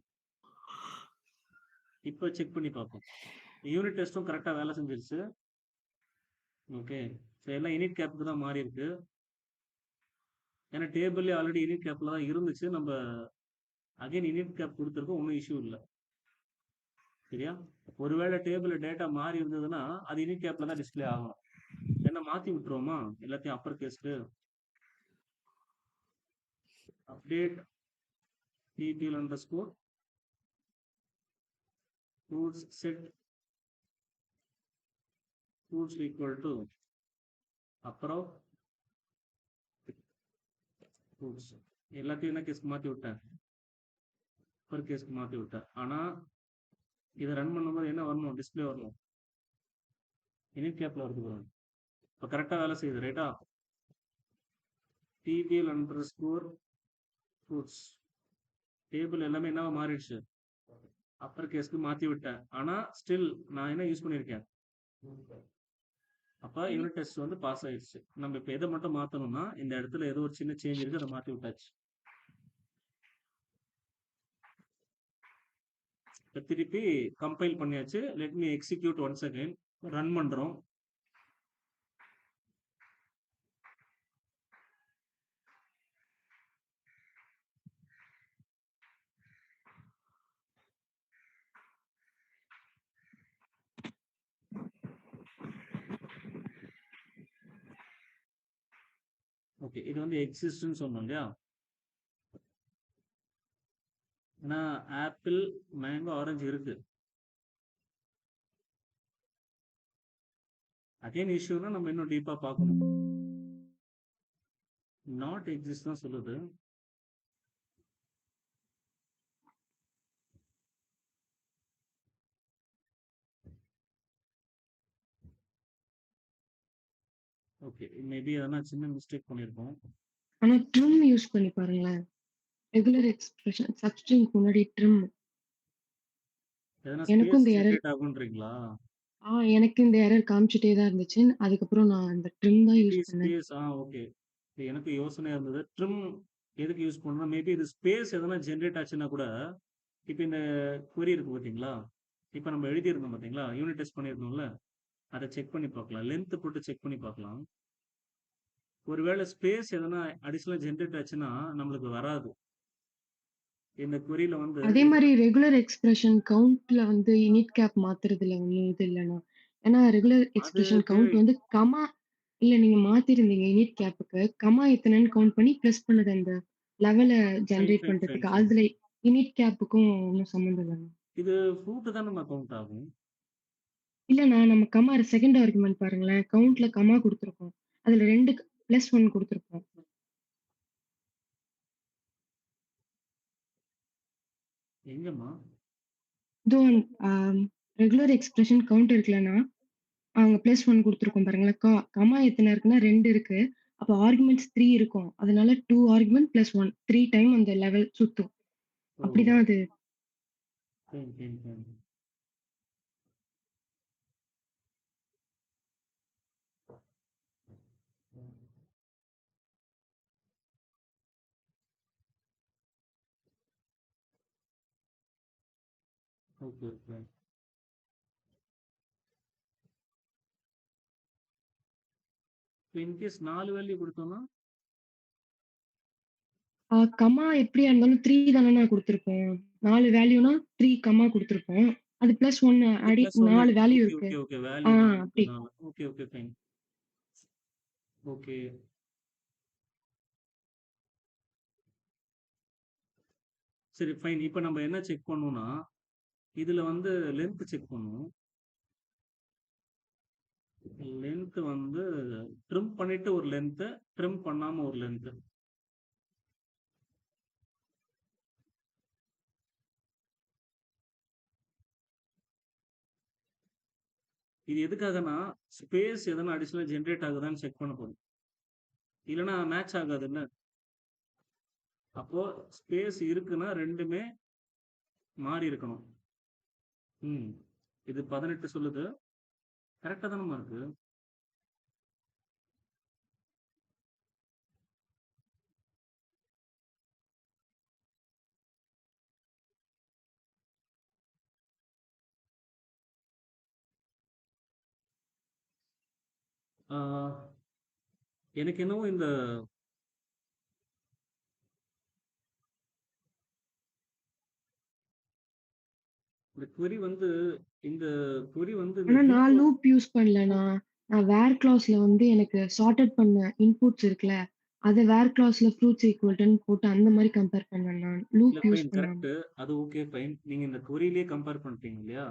இப்போ செக் பண்ணி பார்ப்போம். யூனிட் டெஸ்ட்டும் கரெக்டாக வேலை செஞ்சிருச்சு. ஓகே, ஸோ எல்லாம் யூனிட் கேப்புக்கு தான் மாறி இருக்கு. ஏன்னா டேபிள்லேயே ஆல்ரெடி யூனிட் கேப்பில் தான் இருந்துச்சு. நம்ம அகைன் யூனிட் கேப் கொடுத்துருக்கோம், ஒன்றும் இஷ்யூ இல்லை. சரியா? ஒருவேளை டேபிள் டேட்டா மாறி இருந்ததுன்னா அது யூனிட் கேப்பில் தான் டிஸ்பிளே ஆகும். ஏன்னா மாற்றி விட்டுருவோமா எல்லாத்தையும் அப்பர் கேஸ்க்கு. Update detail underscore tools set tools equal to அப்புறம் tools எல்லாத்தையும் என்ன கேஸ்க்கு மாற்றி விட்டேன், அப்பர் கேஸ்க்கு மாற்றி விட்டேன். ஆனால் இதை ரன் பண்ணும்போது என்ன வரணும், டிஸ்பிளே வரணும், யூனிட் கேப்பில் வருது வரணும். இப்போ கரெக்டாக வேலை செய்யுது ரைட்டா? detail underscore tools டேபிள் எல்லாமே என்னவா மாறிடுச்சு, அப்பர் கேஸ்க்கு மாற்றி விட்டேன். ஆனால் ஸ்டில் நான் என்ன யூஸ் பண்ணியிருக்கேன், அப்போ யூனிட் டெஸ்ட் வந்து பாஸ் ஆயிடுச்சு. நம்ம இப்போ எதை மட்டும் மாற்றணும்னா இந்த இடத்துல ஏதோ ஒரு சின்ன சேஞ்ச் இருக்கு, அதை மாற்றி விட்டாச்சு. இப்போ திருப்பி கம்பைல் பண்ணியாச்சு. Let me execute once again. Run பண்ணுறோம். ஓகே, இது வந்து எக்ஸிஸ்ட்னு சொன்னோம் இல்லையா? ஏன்னா ஆப்பிள், மேங்கோ, ஆரஞ்சு இருக்கு. அகைன் இஷ்யூனா நம்ம இன்னும் டீப்பா பார்க்கணும். நாட் எக்ஸிஸ்ட் தான் சொல்லுது. ஓகே, மேபி எதனா சின்ன மிஸ்டேக் பண்ணியிருக்கோம். ஆனா ட்ரிம் யூஸ் பண்ணி பாருங்களேன். ரெகுலர் எக்ஸ்பிரஷன் சப்ஸ்ட்ரிங்க்கு முன்னாடி ட்ரிம். எதனா எனக்கும் ஸ்பேஸ் இந்த எரர் ஜெனரேட் ஆகுன்றீங்களா? எனக்கு இந்த எரர் காமிச்சிட்டே தான் இருந்துச்சு. அதுக்கப்புறம் நான் இந்த ட்ரிம் தான் யூஸ் பண்ணேன். Space okay. எனக்கு யோசனையா இருந்தது ட்ரிம் எதுக்கு யூஸ் பண்ணணும். மேபி இது ஸ்பேஸ் எதனா ஜென்ரேட் ஆச்சுன்னா கூட, இப்போ இந்த query இருக்கு பார்த்தீங்களா, இப்போ நம்ம எழுதியிருந்தோம் பார்த்தீங்களா, யூனிட் டெஸ்ட் பண்ணியிருந்தோம்ல, அதை செக் பண்ணி பார்க்கலாம். லென்த் போட்டு செக் பண்ணி பார்க்கலாம். ஒருவேளை ஸ்பேஸ் எதனா அடிஷனலாக ஜென்ரேட் ஆச்சுன்னா நம்மளுக்கு வராது. இந்த queryல வந்து அதே மாதிரி ரெகுலர் எக்ஸ்பிரஷன் கவுண்ட்ல வந்து யூனிட் கேப் மாத்துறதுல ஒன்றும் இது இல்லைண்ணா. ஏன்னா ரெகுலர் எக்ஸ்பிரஷன் கவுண்ட் வந்து கமா இல்ல நீங்க மாத்திருந்தீங்க யூனிட் கேப்புக்கு கமா எத்தனைன்னு கவுண்ட் பண்ணி ப்ளஸ் பண்ணது அந்த லெவலை ஜென்ரேட் பண்றதுக்கு. அதுல யூனிட் கேப்புக்கும் ஒன்றும் சம்மந்தம் இல்லைண்ணா. இது ஃப்ரூட் தான் நம்ம கவுண்ட் ஆகும். இல்லண்ணா நம்ம கமா செகண்ட் ஆர்குமெண்ட் பாருங்களேன், கவுண்ட்ல கமா கொடுத்துருக்கோம், அதுல 2 +1 கொடுத்துருக்கோம். எங்கம்மா இதோ ரெகுலர் எக்ஸ்பிரஷன் கவுண்ட் இருக்குல்லண்ணா, அங்க +1 கொடுத்துருக்கோம் பாருங்களேன். கமா எத்தனை இருக்குன்னா 2 இருக்கு. அப்போ ஆர்குமெண்ட்ஸ் 3 இருக்கும். அதனால 2 ஆர்குமெண்ட் +1 3 டைம் அந்த லெவல் சுத்தும். அப்படிதான் அது. Okay okay. இன்கேஸ் 4 வேல்யூ கொடுத்தோம்னா கமா எப்படியா இருந்தாலும் 3 தானே கொடுத்துருப்போம். 4 வேல்யூனா 3 கமா கொடுத்துருப்போம். அது +1 அடி 4 வேல்யூ இருக்கு. ஓகே ஓகே வேல்யூ அப்படி. Okay okay fine. ஓகே, சரி ஃபைன். இப்போ நம்ம என்ன செக் பண்ணணும்னா இதுல வந்து லென்த் செக் பண்ணுவோம். லென்த் வந்து ட்ரிம் பண்ணிட்டு ஒரு லென்த், ட்ரிம் பண்ணாம ஒரு லென்த். இது எதுக்காகனா ஸ்பேஸ் எதனா அடிஷனலா ஜென்ரேட் ஆகுதான்னு செக் பண்ண போறோம். இல்லைன்னா மேட்ச் ஆகாதுல்ல. அப்போ ஸ்பேஸ் இருக்குன்னா ரெண்டுமே மாறி இருக்கணும். இது 18 சொல்லுது, கரெக்டா தானே இருக்கு. எனக்கு என்னவோ இந்த query வந்து இந்த query வந்து இந்த ஆனா நான் default லூப் யூஸ் பண்ணலண்ணா. நான் வேர் கிளாஸ்ல வந்து எனக்கு சார்ட்டட் பண்ண இன்புட்ஸ் இருக்குல்ல, அத வேர் கிளாஸ்ல ஃப்ரூட்ஸ் ஈக்குவல்ட்டுன்னு போட்டு அந்த மாரி கம்பேர் பண்ணேன் நான். இல்ல லூப் யூஸ் ஃபைன் பண்ணாம. கரெக்ட். அது ஓகே ஃபைன். நீங்க இந்த queryலயே கம்பேர் பண்றீங்க இல்லையா?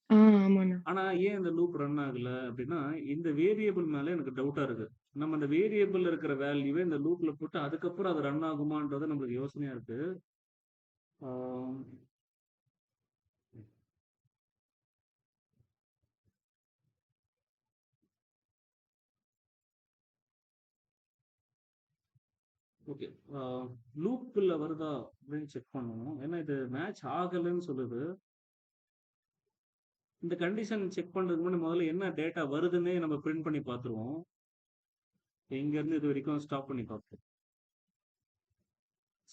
ஆமாண்ணா. ஆனா ஏன் இந்த லூப் ரன் ஆகல அப்படின்னா, இந்த வேரியபிள் மேல எனக்கு டவுட்டா இருக்கு. நம்ம அந்த வேரியபிள்ல இருக்கிற வேல்யூவை இந்த லூப்ல போட்டு அதுக்கப்புறம் அது ரன் ஆகுமான்றது நம்மளுக்கு யோசனையா இருக்கு. ஆம், ஓகே. லூப்ல வருதா அப்படின்னு செக் பண்ணணும். ஏன்னா இது மேட்ச் ஆகலைன்னு சொல்லுது. இந்த கண்டிஷன் செக் பண்றதுக்கு முன்னாடி முதல்ல என்ன டேட்டா வருதுன்னே நம்ம பிரிண்ட் பண்ணி பார்த்துருவோம். இங்க இருந்து இது வரைக்கும் ஸ்டாப் பண்ணி பார்ப்போம்.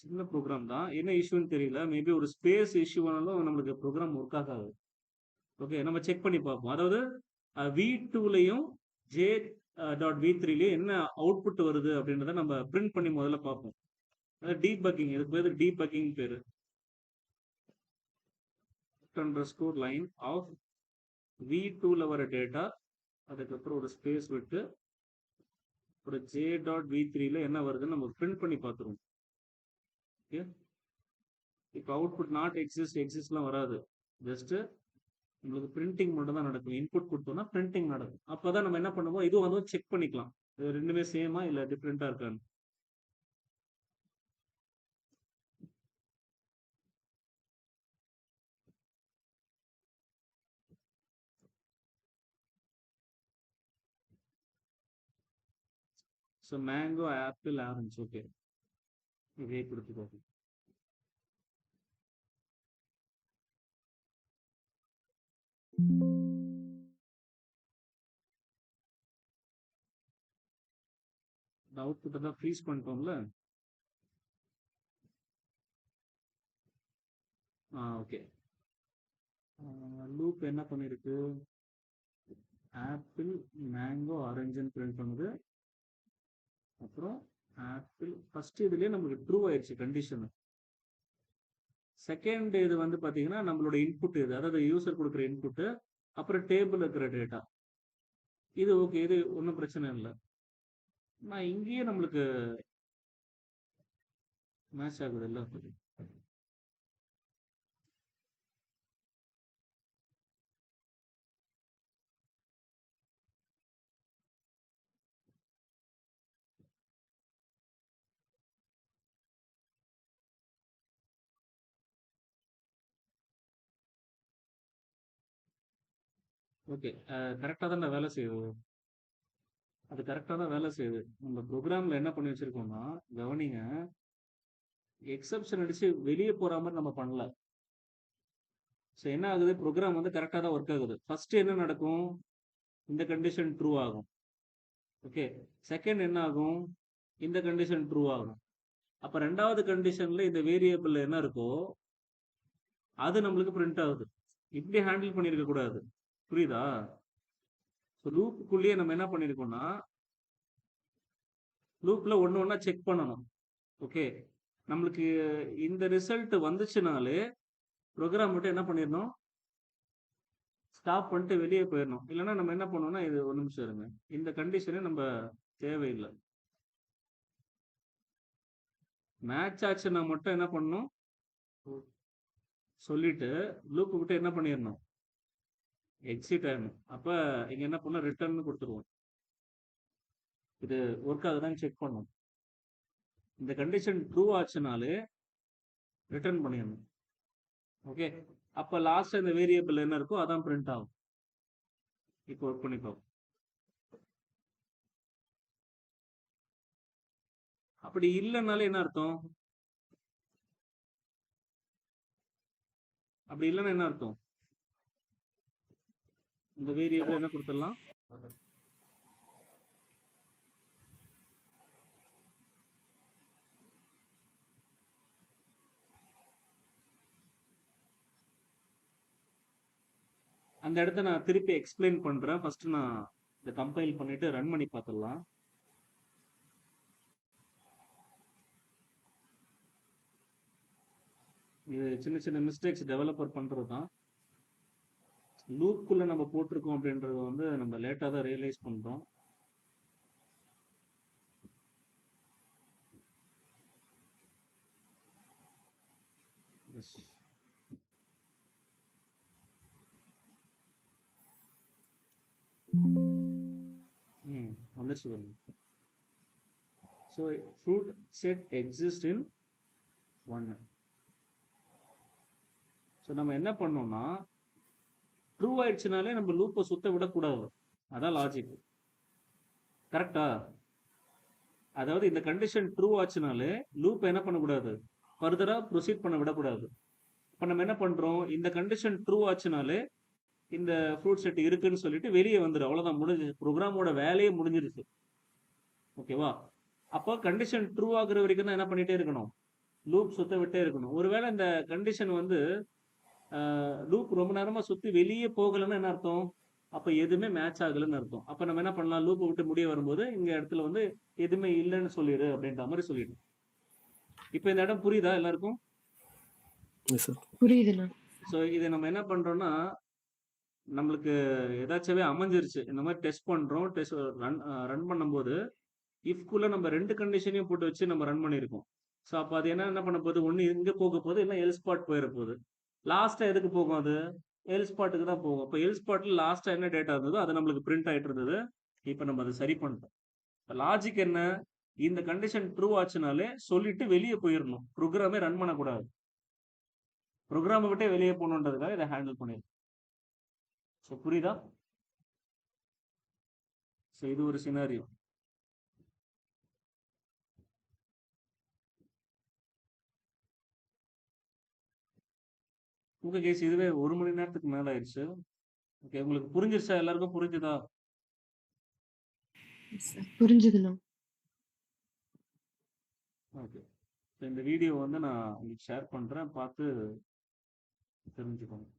சின்ன ப்ரோக்ராம் தான். என்ன இஷ்யூன்னு தெரியல. மேபி ஒரு ஸ்பேஸ் இஷ்யூனாலும் நம்மளுக்கு ப்ரோக்ராம் ஒர்க் ஆகாது. ஓகே, நம்ம செக் பண்ணி பார்ப்போம். அதாவது V2லயும் J.V3லயும் என்ன அவுட்புட் வருது அப்படின்றத நம்ம பிரிண்ட் பண்ணி முதல்ல பார்ப்போம். அதாவது டீபக்கிங், இதுக்கு பேர் டீபக்கிங் பேரு. அண்டர்ஸ்கோர் லைன் ஆஃப் V2ல வர டேட்டா, அதுக்கப்புறம் ஒரு ஸ்பேஸ் விட்டு ஒரு J.V3ல என்ன வருதுன்னு நம்ம பிரிண்ட் பண்ணி பார்த்துருவோம். ஓகே, இப்போ அவுட்புட் நாட் எக்ஸிஸ்ட்லாம் வராது. ஜஸ்ட் உங்களுக்கு பிரிண்டிங் மட்டும் தான் நடக்கும். இன்புட் கொடுத்தோம்னா பிரிண்டிங் நடக்கும். அப்பதான் நம்ம என்ன பண்ணுவோம், இது வந்து செக் பண்ணிக்கலாம். இது ரெண்டுமே சேமா இல்ல டிஃப்ரெண்டா இருக்கான்னு. So mango, apple, orange. Okay, இதே கொடுத்துக்கோங்க. அவுட்புட்டை தான் ஃப்ரீஸ் பண்ணிட்டோம்ல. ஓகே. லூப் என்ன பண்ணிருக்கு, ஆப்பிள், மேங்கோ, ஆரஞ்சுன்னு பிரிண்ட் பண்ணுது. அப்புறம் ஆப்பிள் ஃபர்ஸ்ட் இதுலயே நமக்கு ட்ரூ ஆயிடுச்சு கண்டிஷன். செகண்ட் இது வந்து பாத்தீங்கன்னா நம்மளோட இன்புட் இது, அதாவது யூசர் கொடுக்குற இன்புட், அப்புறம் டேபிள் இருக்கிற டேட்டா. இது ஓகே, இது ஒன்றும் பிரச்சனை இல்லை. நான் இங்கேயே நம்மளுக்கு மேட்ச் ஆகுது இல்லை. ஓகே, கரெக்டாக தான் வேலை செய்யுது. அது கரெக்டாக தான் வேலை செய்யுது. நம்ம ப்ரோக்ராமில் என்ன பண்ணி வச்சிருக்கோம்னா, கவனிங்க, எக்ஸப்ஷன் அடிச்சு வெளியே போகிற மாதிரி நம்ம பண்ணல. ஸோ என்ன ஆகுது, ப்ரோக்ராம் வந்து கரெக்டாக தான் ஒர்க் ஆகுது. ஃபர்ஸ்ட் என்ன நடக்கும், இந்த கண்டிஷன் ட்ரூ ஆகும். ஓகே, செகண்ட் என்ன ஆகும், இந்த கண்டிஷன் ட்ரூ ஆகும். அப்போ ரெண்டாவது கண்டிஷனில் இந்த வேரியபிள் என்ன இருக்கோ அது நம்மளுக்கு பிரிண்ட் ஆகுது. இப்படி ஹேண்டில் பண்ணியிருக்க கூடாது. புரியுதா? ஸோ லூப்புக்குள்ளேயே நம்ம என்ன பண்ணியிருக்கோம்னா, லூப்ல ஒன்று ஒன்றா செக் பண்ணணும். ஓகே, நம்மளுக்கு இந்த ரிசல்ட் வந்துச்சுனாலே ப்ரோக்ராம் மட்டும் என்ன பண்ணிடணும், ஸ்டாப் பண்ணிட்டு வெளியே போயிடணும். இல்லைன்னா நம்ம என்ன பண்ணுவோம்னா, இது ஒரு நிமிஷம் இருங்க, இந்த கண்டிஷனே நம்ம தேவையில்லை. மேட்ச் ஆச்சுன்னா மட்டும் என்ன பண்ணணும் சொல்லிட்டு லூப் விட்டு என்ன பண்ணிடணும், எக்ஸிட் ஆயிடணும். அப்போ இங்கே என்ன பண்ணணும், ரிட்டர்ன் கொடுத்துருவோம். இது ஒர்க் ஆகுதான்னு செக் பண்ணணும். இந்த கண்டிஷன் ட்ரூ ஆச்சுனாலே ரிட்டர்ன் பண்ணிடணும். ஓகே, அப்போ லாஸ்ட் இந்த வேரியபிள் என்ன இருக்கோ அதான் பிரிண்ட் ஆகும். இப்போ ஒர்க் பண்ணி பார்ப்போம். அப்படி இல்லைன்னாலே என்ன அர்த்தம், அப்படி இல்லைன்னா என்ன அர்த்தம், இந்த வேரியபிள் என்ன கொடுத்துடலாம், அந்த இடத்த நான் திருப்பி எக்ஸ்பிளைன் பண்றேன். ஃபர்ஸ்ட் நான் இதை கம்பைல் பண்ணிட்டு ரன் பண்ணி பார்த்துடலாம். இது சின்ன சின்ன மிஸ்டேக்ஸ் டெவலப்பர் பண்றது தான். லூப்புக்குள்ள நம்ம போட்டிருக்கோம் அப்படின்றது வந்து நம்ம லேட்டா தான் ரியலைஸ் பண்றோம். Yes. வந்துச்சு பாருங்க. So fruit set exist in 1. So நம்ம என்ன பண்ணோம்னா ட்ரூ ஆயிடுச்சுனாலே நம்ம லூப்பை சுத்த விடக்கூடாது. அதான் லாஜிக். கரெக்டா? அதாவது இந்த கண்டிஷன் ட்ரூ ஆச்சுனாலே லூப் என்ன பண்ணக்கூடாது, ஃபர்தரா ப்ரொசீட் பண்ண விடக்கூடாது. இப்போ நம்ம என்ன பண்றோம், இந்த கண்டிஷன் ட்ரூ ஆச்சுனாலே இந்த ஃப்ரூட் செட் இருக்குன்னு சொல்லிட்டு வெளியே வந்துடும். அவ்வளோதான், முடிஞ்சு. ப்ரோக்ராமோட வேலையே முடிஞ்சிருச்சு. ஓகேவா? அப்போ கண்டிஷன் ட்ரூ ஆகுற வரைக்கும் தான் என்ன பண்ணிட்டே இருக்கணும், லூப் சுத்த விட்டே இருக்கணும். ஒருவேளை இந்த கண்டிஷன் வந்து லூப் ரொம்ப நேரமா சுத்தி வெளியே போகலன்னு என்ன அர்த்தம், அப்ப எதுவுமே மேட்ச் ஆகலன்னு அர்த்தம். அப்ப நம்ம என்ன பண்ணலாம், லூப்பை விட்டு முடிய வரும்போது இங்க இடத்துல வந்து எதுவுமே இல்லைன்னு சொல்லிடு அப்படின்ற மாதிரி சொல்லிடு. இப்ப இந்த இடம் புரியுதா எல்லாருக்கும்? புரியுதுண்ணா. ஸோ இதை நம்ம என்ன பண்றோம்னா, நம்மளுக்கு ஏதாச்சும் அமைஞ்சிருச்சு, இந்த மாதிரி டெஸ்ட் பண்றோம், டெஸ்ட் ரன் பண்ணும்போது இஃப்குள்ள நம்ம 2 கண்டிஷனையும் போட்டு வச்சு நம்ம ரன் பண்ணியிருக்கோம். ஸோ அப்போ அது என்ன பண்ண போகுது, ஒன்று இங்கே போக போகுது, இல்லை எல் ஸ்பாட் போயிட போகுது. லாஸ்டா எதுக்கு போகும், அது எல் ஸ்பாட்டுக்கு தான் போகும். இப்போ எல் ஸ்பாட்டில் லாஸ்டா என்ன டேட்டா இருந்ததோ அது நம்மளுக்கு பிரிண்ட் ஆகிட்டு இருந்தது. இப்போ நம்ம அதை சரி பண்ணிட்டோம். லாஜிக் என்ன, இந்த கண்டிஷன் ட்ரூ ஆச்சுனாலே சொல்லிட்டு வெளியே போயிடணும், ப்ரோக்ராமே ரன் பண்ணக்கூடாது. ப்ரோக்ராமை விட்டே வெளியே போகணுன்றதுக்காக இதை ஹேண்டில் பண்ணிடும். ஸோ புரியுதா? ஸோ இது ஒரு சினாரியோ. உங்க கேஸ் இதுவே 1 மணி நேரத்துக்கு மேல ஆயிடுச்சு. ஓகே, உங்களுக்கு புரிஞ்சிருச்சா? எல்லாருக்கும் புரிஞ்சுதா? புரிஞ்சுதுண்ணா. ஓகே, இந்த வீடியோ வந்து நான் உங்களுக்கு ஷேர் பண்றேன், பார்த்து தெரிஞ்சுக்கோங்க.